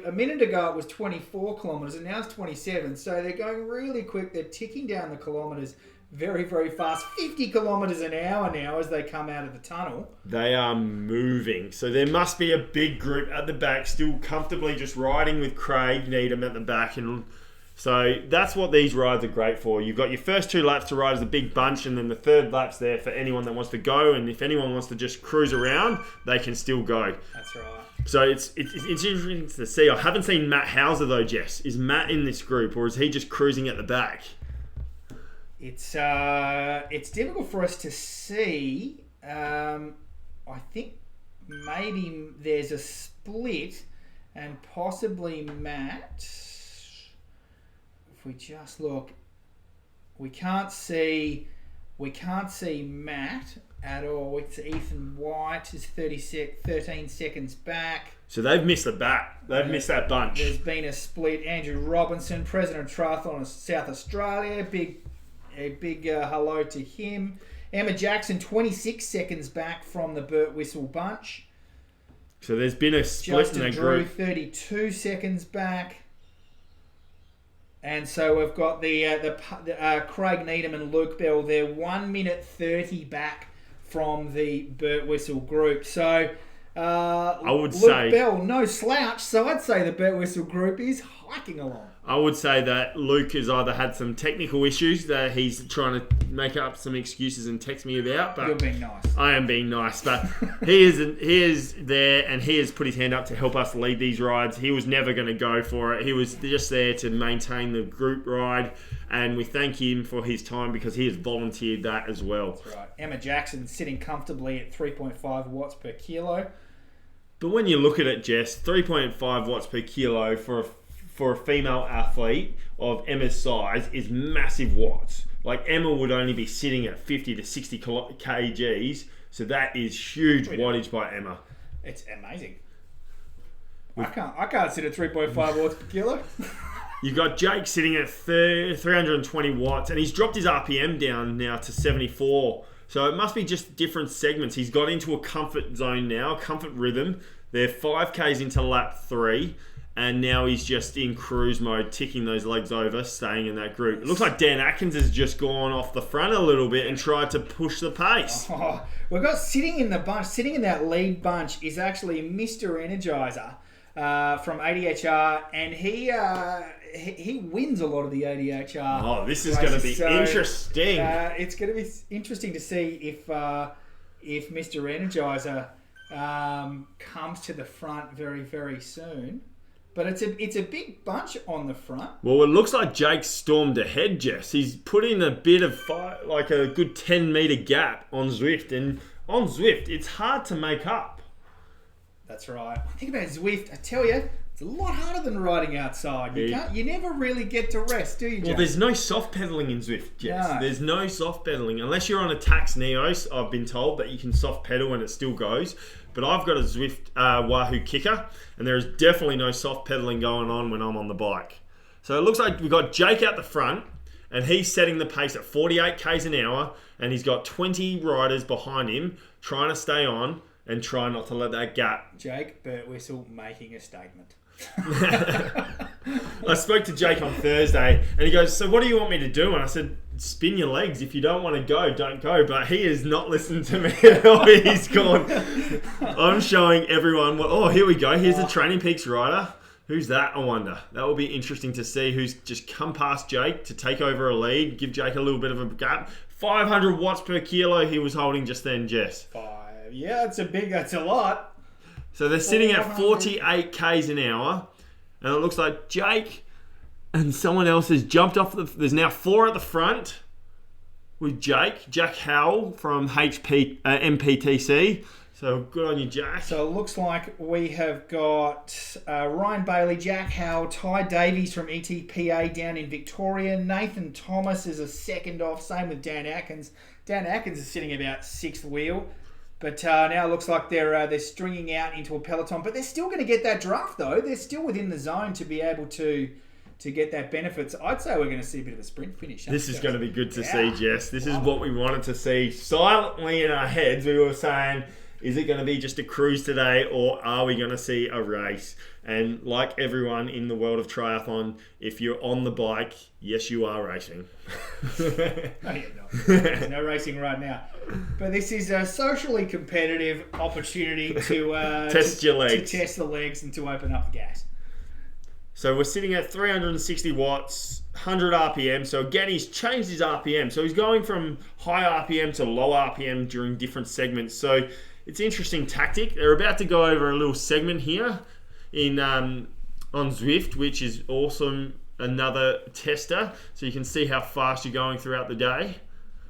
a minute ago it was 24 kilometres and now it's 27. So they're going really quick. They're ticking down the kilometres very, very fast. 50 kilometres an hour now as they come out of the tunnel. They are moving. So there must be a big group at the back still comfortably just riding with Craig Needham at the back. And so that's what these rides are great for. You've got your first 2 laps to ride as a big bunch, and then the third lap's there for anyone that wants to go. And if anyone wants to just cruise around, they can still go. That's right. So it's interesting to see. I haven't seen Matt Hauser though, Jess. Is Matt in this group or is he just cruising at the back? It's difficult for us to see. I think maybe there's a split, and possibly Matt. If we just look, we can't see Matt at all. It's Ethan White is 13 seconds back. So they've missed the back. They've missed that bunch. There's been a split. Andrew Robinson, president of Triathlon of South Australia, a big hello to him. Emma Jackson, 26 seconds back from the Burt Whistle bunch. So there's been a split in that Drew, group. 32 seconds back. And so we've got the Craig Needham and Luke Bell. They're 1 minute 30 back from the Burt Whistle group. So I would Luke say Bell, no slouch. So I'd say the Burt Whistle group is hiking along. I would say that Luke has either had some technical issues that he's trying to make up some excuses and text me about. But you're being nice. I am being nice, but he is there and he has put his hand up to help us lead these rides. He was never going to go for it. He was just there to maintain the group ride, and we thank him for his time because he has volunteered that as well. That's right. Emma Jackson sitting comfortably at 3.5 watts per kilo. But when you look at it, Jess, 3.5 watts per kilo for a female athlete of Emma's size is massive watts. Like Emma would only be sitting at 50 to 60 kgs, so that is huge wattage by Emma. It's amazing. I can't sit at 3.5 watts per kilo. You've got Jake sitting at 320 watts, and he's dropped his RPM down now to 74. So it must be just different segments. He's got into a comfort zone now, comfort rhythm. They're 5Ks into lap 3. And now he's just in cruise mode, ticking those legs over, staying in that group. It looks like Dan Atkins has just gone off the front a little bit and tried to push the pace. Oh, we've got sitting in that lead bunch is actually Mr. Energizer from ADHR, and he wins a lot of the ADHR. Oh, this is going to be interesting. It's going to be interesting to see if Mr. Energizer comes to the front very, very soon. But it's a big bunch on the front. Well, it looks like Jake stormed ahead, Jess. He's put in a bit of like a good 10-metre gap on Zwift. And on Zwift, it's hard to make up. That's right. Think about Zwift. I tell you, it's a lot harder than riding outside. You never really get to rest, do you, Jake? Well, there's no soft pedalling in Zwift, Jess. No. There's no soft pedalling. Unless you're on a Tax Neos, I've been told that you can soft pedal and it still goes. But I've got a Zwift Wahoo kicker, and there is definitely no soft pedaling going on when I'm on the bike. So it looks like we've got Jake out the front, and he's setting the pace at 48 k's an hour, and he's got 20 riders behind him trying to stay on and try not to let that gap. Jake Birtwistle making a statement. I spoke to Jake on Thursday, and he goes, "So what do you want me to do?" And I said, "Spin your legs. If you don't want to go, don't go." But he has not listened to me at all. He's gone, I'm showing everyone here we go. Here's the Training Peaks rider. Who's that, I wonder? That will be interesting to see who's just come past Jake to take over a lead, give Jake a little bit of a gap. 500 watts per kilo he was holding just then, Jess. Yeah, that's a lot. So they're sitting at 48 k's an hour, and it looks like Jake and someone else has jumped off. There's now 4 at the front with Jake. Jack Howell from MPTC. So good on you, Jack. So it looks like we have got Ryan Bailey, Jack Howell, Ty Davies from ETPA down in Victoria. Nathan Thomas is a second off. Same with Dan Atkins. Dan Atkins is sitting about 6th wheel. But now it looks like they're stringing out into a peloton. But they're still going to get that draft, though. They're still within the zone to be able to get that benefit. So I'd say we're going to see a bit of a sprint finish. This is going to be good to see, Jess. This is what we wanted to see. Silently in our heads, we were saying, is it going to be just a cruise today, or are we going to see a race? And like everyone in the world of triathlon, if you're on the bike, yes, you are racing. No, you're not. There's no racing right now. But this is a socially competitive opportunity to test your legs. To test the legs and to open up the gas. So we're sitting at 360 watts, 100 RPM. So again, he's changed his RPM. So he's going from high RPM to low RPM during different segments. So it's an interesting tactic. They're about to go over a little segment here in on Zwift, which is awesome. Another tester, so you can see how fast you're going throughout the day.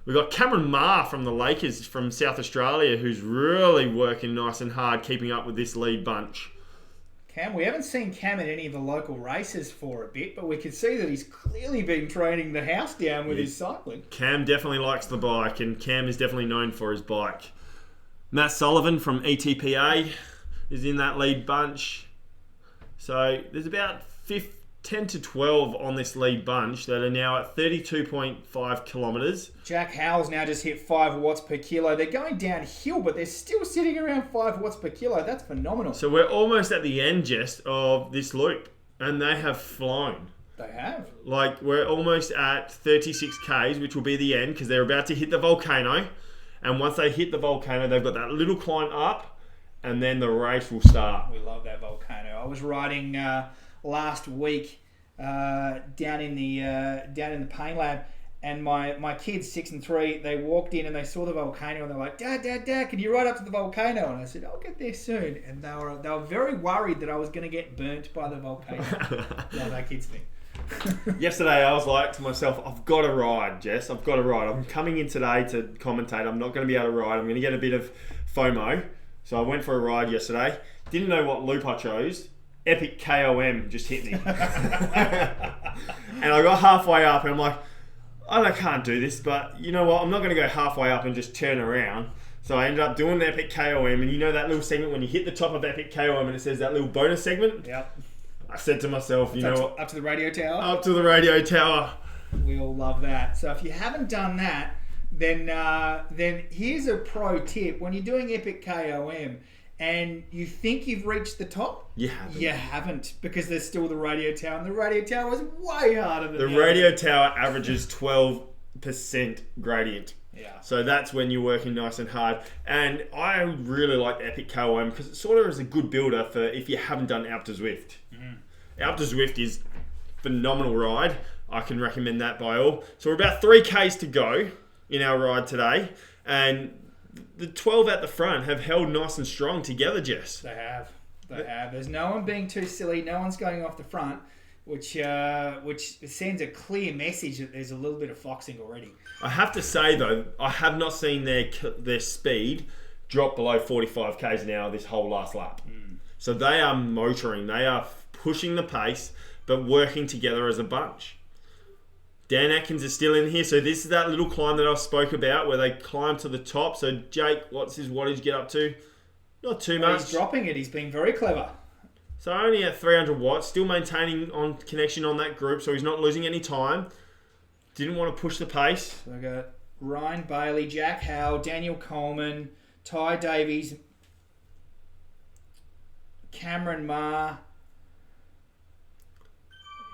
We've got Cameron Marr from the Lakers from South Australia, who's really working nice and hard, keeping up with this lead bunch. Cam, we haven't seen Cam at any of the local races for a bit, but we can see that he's clearly been training the house down with his cycling. Cam definitely likes the bike, and Cam is definitely known for his bike. Matt Sullivan from ETPA is in that lead bunch. So there's about 10 to 12 on this lead bunch that are now at 32.5 kilometres. Jack Howell's now just hit 5 watts per kilo. They're going downhill, but they're still sitting around 5 watts per kilo. That's phenomenal. So we're almost at the end, Jess, of this loop, and they have flown. They have. Like, we're almost at 36 Ks, which will be the end, because they're about to hit the volcano. And once they hit the volcano, they've got that little climb up, and then the race will start. We love that volcano. I was riding last week down in the pain lab, and my kids 6 and 3, they walked in and they saw the volcano and they're like, Dad, can you ride up to the volcano? And I said, I'll get there soon. And they were very worried that I was going to get burnt by the volcano. Like our kids think. Yesterday I was like to myself, I've got to ride, Jess. I've got to ride. I'm coming in today to commentate. I'm not going to be able to ride. I'm going to get a bit of FOMO. So I went for a ride yesterday. Didn't know what loop I chose. Epic KOM just hit me. And I got halfway up and I'm like, I can't do this, but you know what? I'm not going to go halfway up and just turn around. So I ended up doing the Epic KOM, and you know that little segment when you hit the top of Epic KOM and it says that little bonus segment? Yep. I said to myself, you know what? Up to the radio tower? Up to the radio tower. We all love that. So if you haven't done that, then here's a pro tip. When you're doing Epic KOM and you think you've reached the top, you haven't, because there's still the radio tower, and the radio tower is way harder than the radio tower averages 12% gradient. Yeah. So that's when you're working nice and hard. And I really like Epic KOM because it sort of is a good builder for if you haven't done Alp to Zwift. Alp to Zwift is a phenomenal ride. I can recommend that by all. So we're about 3 Ks to go in our ride today. And the 12 at the front have held nice and strong together, Jess. They have. There's no one being too silly. No one's going off the front, which sends a clear message that there's a little bit of foxing already. I have to say, though, I have not seen their speed drop below 45 k's an hour this whole last lap. So they are motoring. They are pushing the pace, but working together as a bunch. Dan Atkins is still in here. So this is that little climb that I spoke about where they climb to the top. So Jake, what's his wattage get up to? Not too much. He's dropping it. He's being very clever. So only at 300 watts, still maintaining on connection on that group, so he's not losing any time. Didn't want to push the pace. So we've got Ryan Bailey, Jack Howell, Daniel Coleman, Ty Davies, Cameron Ma.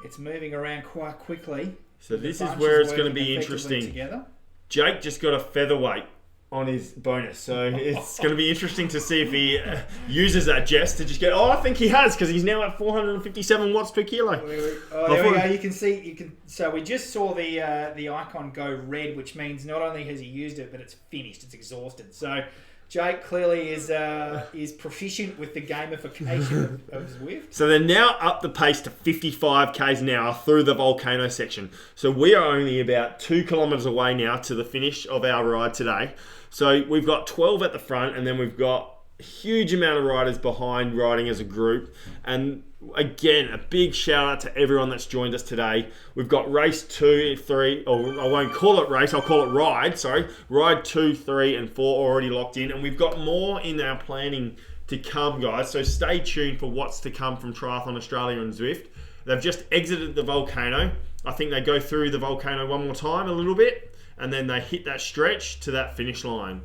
It's moving around quite quickly. So this is where it's going to be interesting. Together. Jake just got a featherweight on his bonus, so it's going to be interesting to see if he uses that, Jess, to just get. Oh, I think he has, because he's now at 457 watts per kilo. There we go. You can see. So we just saw the icon go red, which means not only has he used it, but it's finished. It's exhausted. So Jake clearly is proficient with the gamification of Zwift. So they're now up the pace to 55 k's an hour through the volcano section. So we are only about 2 kilometres away now to the finish of our ride today. So we've got 12 at the front, and then we've got a huge amount of riders behind riding as a group. And again, a big shout out to everyone that's joined us today. We've got race 2, 3, or I won't call it race, I'll call it ride, sorry. Ride 2, 3 and 4 already locked in, and we've got more in our planning to come, guys. So stay tuned for what's to come from Triathlon Australia and Zwift. They've just exited the volcano. I think they go through the volcano one more time a little bit, and then they hit that stretch to that finish line.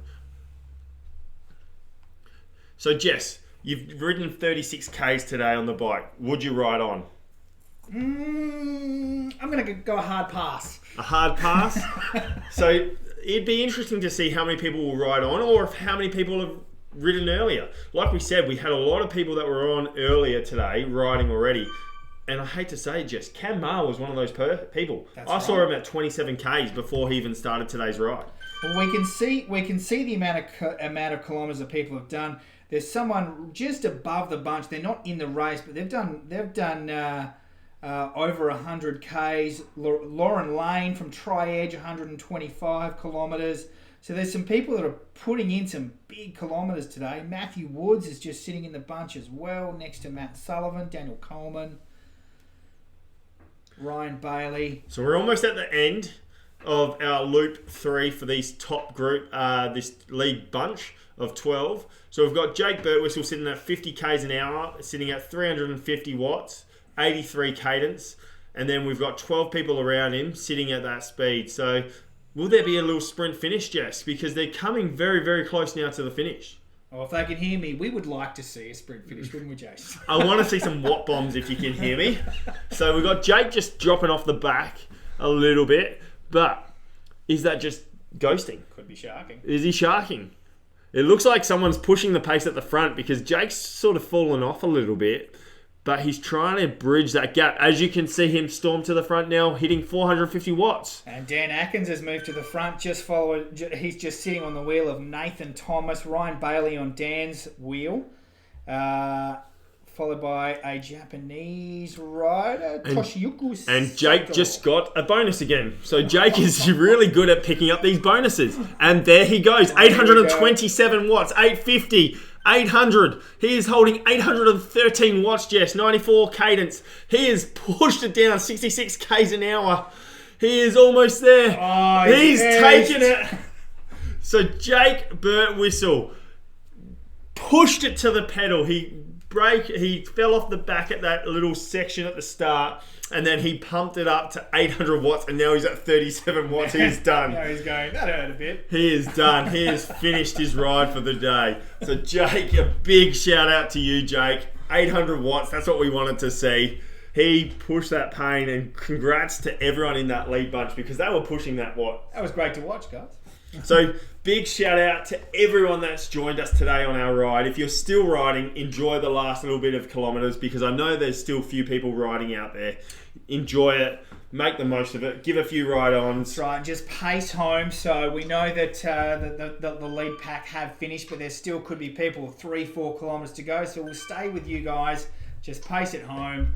So Jess, you've ridden 36 k's today on the bike. Would you ride on? I'm going to go a hard pass. A hard pass? So it'd be interesting to see how many people will ride on, or if how many people have ridden earlier. Like we said, we had a lot of people that were on earlier today riding already. And I hate to say it, Jess, Cam Maher was one of those people. I saw him at 27 k's before he even started today's ride. Well, we can see the amount of kilometres that people have done. There's someone just above the bunch. They're not in the race, but they've done over 100 k's. Lauren Lane from Tri-Edge, 125 kilometres. So there's some people that are putting in some big kilometres today. Matthew Woods is just sitting in the bunch as well, next to Matt Sullivan, Daniel Coleman, Ryan Bailey. So we're almost at the end of our loop 3 for these top group, this league bunch of 12. So we've got Jake Birtwistle sitting at 50 k's an hour, sitting at 350 watts, 83 cadence, and then we've got 12 people around him sitting at that speed. So will there be a little sprint finish, Jess? Because they're coming very, very close now to the finish. Oh, if they can hear me, we would like to see a sprint finish, wouldn't we, Jace? I want to see some watt bombs if you can hear me. So we've got Jake just dropping off the back a little bit, but is that just ghosting? Could be sharking. Is he sharking? It looks like someone's pushing the pace at the front because Jake's sort of fallen off a little bit, but he's trying to bridge that gap. As you can see him storm to the front now, hitting 450 watts. And Dan Atkins has moved to the front, he's just sitting on the wheel of Nathan Thomas, Ryan Bailey on Dan's wheel, followed by a Japanese rider, Toshiyuku. And Jake just got a bonus again. So Jake is really good at picking up these bonuses. And there he goes, 827 watts, 850, 800. He is holding 813 watts, Jess, 94 cadence. He has pushed it down 66 k's an hour. He is almost there. Oh, he's taken it. So Jake Birtwistle pushed it to the pedal. He fell off the back at that little section at the start, and then he pumped it up to 800 watts, and now he's at 37 watts. He is done. Now he's going, that hurt a bit. He is done. He has finished his ride for the day. So Jake, a big shout out to you, Jake. 800 watts, that's what we wanted to see. He pushed that pain, and congrats to everyone in that lead bunch because they were pushing that watt. That was great to watch, guys. So big shout out to everyone that's joined us today on our ride. If you're still riding, enjoy the last little bit of kilometres, because I know there's still a few people riding out there. Enjoy it. Make the most of it. Give a few ride-ons. That's right. Just pace home. So we know that the lead pack have finished, but there still could be people 3-4 kilometres to go. So we'll stay with you guys. Just pace it home.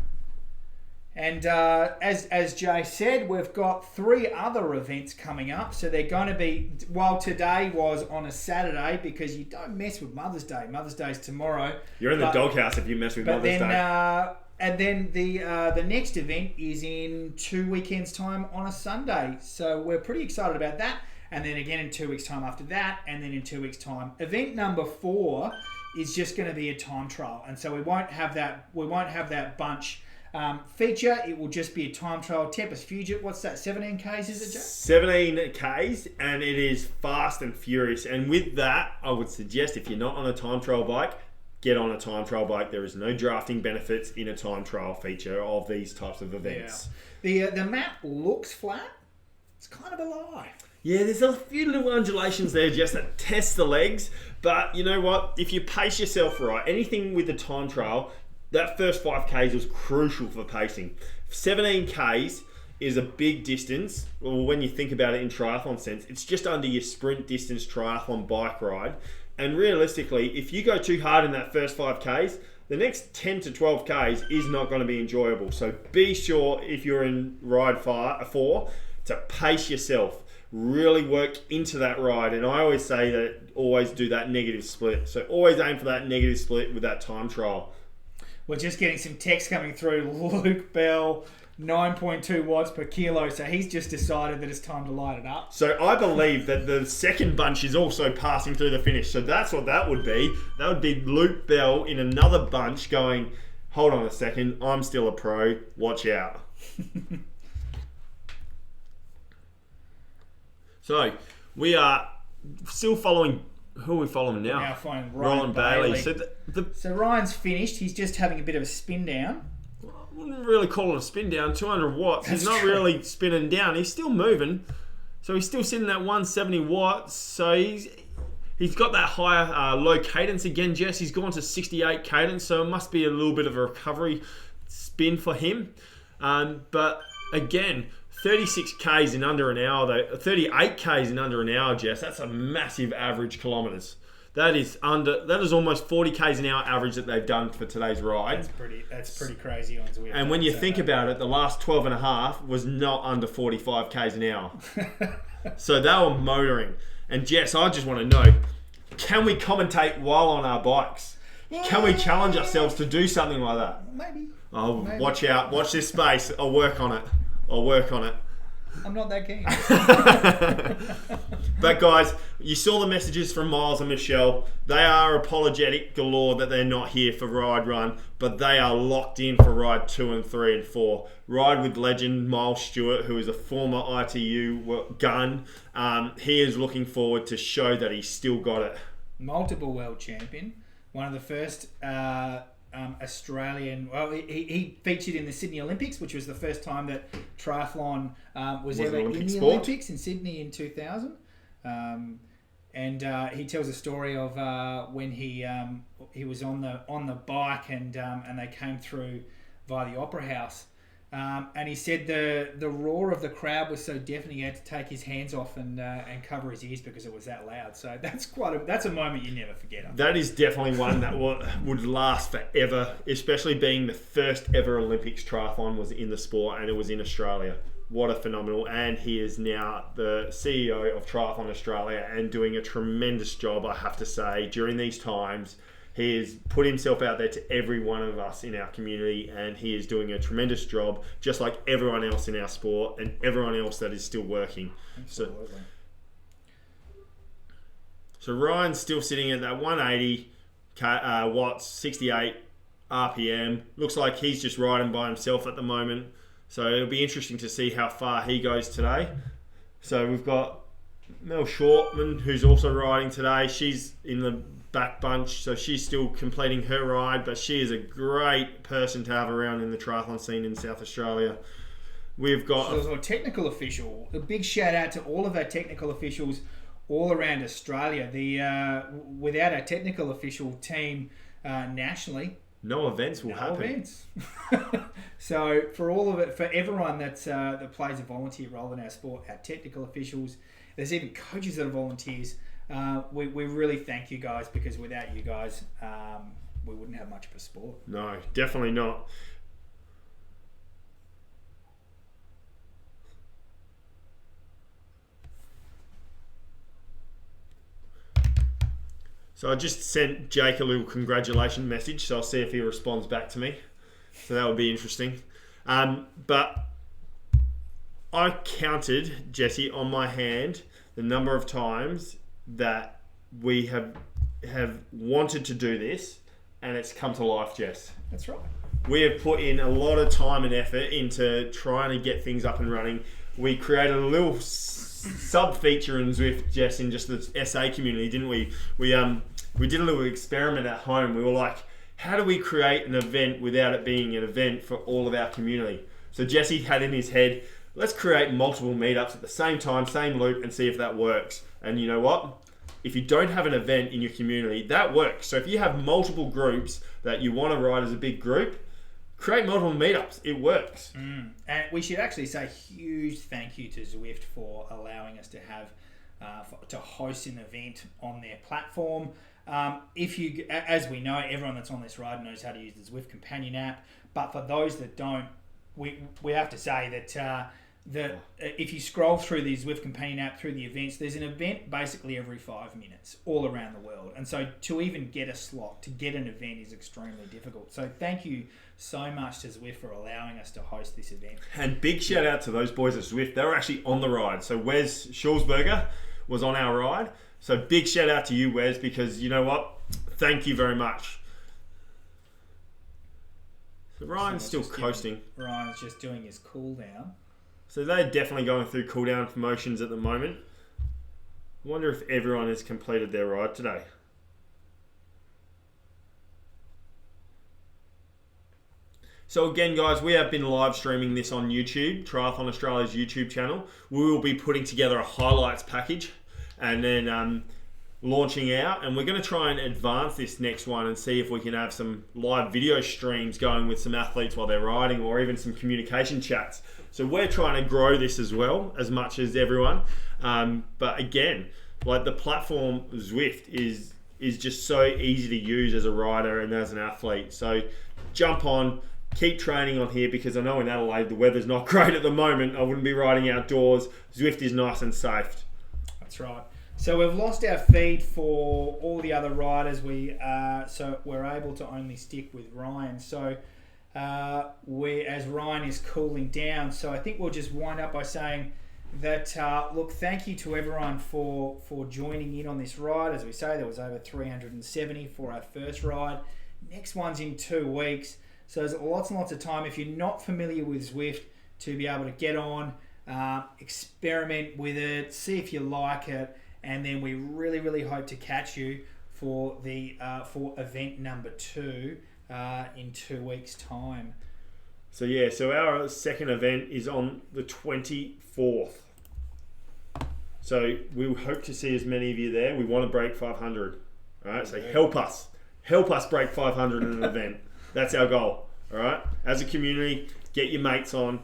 And as Jay said, we've got 3 other events coming up. So they're going to be, while today was on a Saturday, because you don't mess with Mother's Day. Mother's Day's tomorrow. You're in the doghouse if you mess with Mother's Day. And then the next event is in 2 weekends' time on a Sunday. So we're pretty excited about that. And then again in 2 weeks' time after that, and then in 2 weeks' time. Event number 4 is just going to be a time trial, and so we won't have that. We won't have that bunch feature. It will just be a time trial. Tempest Fugit, what's that? 17 Ks, is it, Joe? 17 Ks, and it is fast and furious. And with that, I would suggest if you're not on a time trial bike, get on a time trial bike. There is no drafting benefits in a time trial feature of these types of events. Yeah. The map looks flat. It's kind of a lie. Yeah, there's a few little undulations there just that test the legs. But you know what? If you pace yourself right, anything with the time trial, that first 5Ks was crucial for pacing. 17 Ks is a big distance. Well, when you think about it in triathlon sense, it's just under your sprint distance triathlon bike ride. And realistically, if you go too hard in that first 5Ks, the next 10 to 12 Ks is not going to be enjoyable. So be sure if you're in ride 4 to pace yourself. Really work into that ride. And I always say that always do that negative split. So always aim for that negative split with that time trial. We're just getting some text coming through. Luke Bell, 9.2 watts per kilo. So he's just decided that it's time to light it up. So I believe that the second bunch is also passing through the finish. So that's what that would be. That would be Luke Bell in another bunch going, hold on a second, I'm still a pro, watch out. So we are still following. Who are we following now? We're now following Ryan Bailey. So Ryan's finished. He's just having a bit of a spin down. I wouldn't really call it a spin down. 200 watts. He's not really spinning down. He's still moving. So he's still sitting at 170 watts. So he's got that higher low cadence again, Jess. He's gone to 68 cadence. So it must be a little bit of a recovery spin for him. But again, 36 Ks in under an hour, though. 38 Ks in under an hour, Jess. That's a massive average kilometres. That is almost 40 Ks an hour average that they've done for today's ride. That's pretty crazy on Zwift. And when you think about it, the last 12 and a half was not under 45 Ks an hour. So they were motoring. And Jess, I just want to know, can we commentate while on our bikes? Can we challenge ourselves to do something like that? Maybe. Oh, maybe. Watch out. Watch this space. I'll work on it. I'm not that keen. But guys, you saw the messages from Miles and Michelle. They are apologetic galore that they're not here for Ride Run, but they are locked in for Ride 2 and 3 and 4. Ride with legend Miles Stewart, who is a former ITU gun. He is looking forward to show that he's still got it. Multiple world champion. One of the first Australian. Well, he featured in the Sydney Olympics, which was the first time that triathlon was ever in the Olympics in Sydney in 2000. And he tells a story of when he was on the bike and they came through via the Opera House. And he said the roar of the crowd was so deafening he had to take his hands off and cover his ears because it was that loud. So that's a moment you never forget. That is definitely one that would last forever, especially being the first ever Olympics triathlon was in the sport and it was in Australia. What a phenomenal. And he is now the CEO of Triathlon Australia and doing a tremendous job, I have to say, during these times. He has put himself out there to every one of us in our community and he is doing a tremendous job, just like everyone else in our sport and everyone else that is still working. Absolutely. So Ryan's still sitting at that 180 watts, 68 RPM. Looks like he's just riding by himself at the moment. So it'll be interesting to see how far he goes today. So we've got Mel Shortman, who's also riding today. She's in the back bunch, so she's still completing her ride, but she is a great person to have around in the triathlon scene in South Australia. We've got a technical official. A big shout out to all of our technical officials all around Australia. Without a technical official team nationally, no events will happen. Events. So for all of it, for everyone that plays a volunteer role in our sport, our technical officials, there's even coaches that are volunteers. We really thank you guys, because without you guys, we wouldn't have much of a sport. No, definitely not. So I just sent Jake a little congratulation message, so I'll see if he responds back to me. So that would be interesting. But I counted, Jesse, on my hand the number of times that we have wanted to do this, and it's come to life, Jess. That's right. We have put in a lot of time and effort into trying to get things up and running. We created a little sub-feature in Zwift, Jess, in just the SA community, didn't we? We did a little experiment at home. We were like, how do we create an event without it being an event for all of our community? So Jesse had in his head, let's create multiple meetups at the same time, same loop, and see if that works. And you know what? If you don't have an event in your community, that works. So if you have multiple groups that you want to ride as a big group, create multiple meetups. It works. And we should actually say huge thank you to Zwift for allowing us to have to host an event on their platform. If you, as we know, everyone that's on this ride knows how to use the Zwift companion app. But for those that don't, we have to say that if you scroll through the Zwift companion app through the events, there's an event basically every 5 minutes all around the world. And so to even get a slot, to get an event is extremely difficult. So thank you so much to Zwift for allowing us to host this event. And big shout out to those boys at Zwift. They were actually on the ride. So Wes Schulzberger was on our ride. So big shout out to you, Wes, because you know what? Thank you very much. So Ryan's still coasting. Ryan's just doing his cool down. So they're definitely going through cool down motions at the moment. I wonder if everyone has completed their ride today. So again, guys, we have been live streaming this on YouTube, Triathlon Australia's YouTube channel. We will be putting together a highlights package and then launching out. And we're going to try and advance this next one and see if we can have some live video streams going with some athletes while they're riding, or even some communication chats. So we're trying to grow this as well, as much as everyone. But again, like the platform Zwift is just so easy to use as a rider and as an athlete. So jump on. Keep training on here, because I know in Adelaide the weather's not great at the moment. I wouldn't be riding outdoors. Zwift is nice and safe. That's right. So we've lost our feed for all the other riders. So we're able to only stick with Ryan. So as Ryan is cooling down. So I think we'll just wind up by saying that look, thank you to everyone for joining in on this ride. As we say, there was over 370 for our first ride. Next one's in 2 weeks. So there's lots and lots of time, if you're not familiar with Zwift, to be able to get on, experiment with it, see if you like it, and then we really, really hope to catch you for event number 2 in 2 weeks' time. So yeah, so our second event is on the 24th. So we hope to see as many of you there. We want to break 500. All right, so help us break 500 in an event. That's our goal, all right? As a community, get your mates on,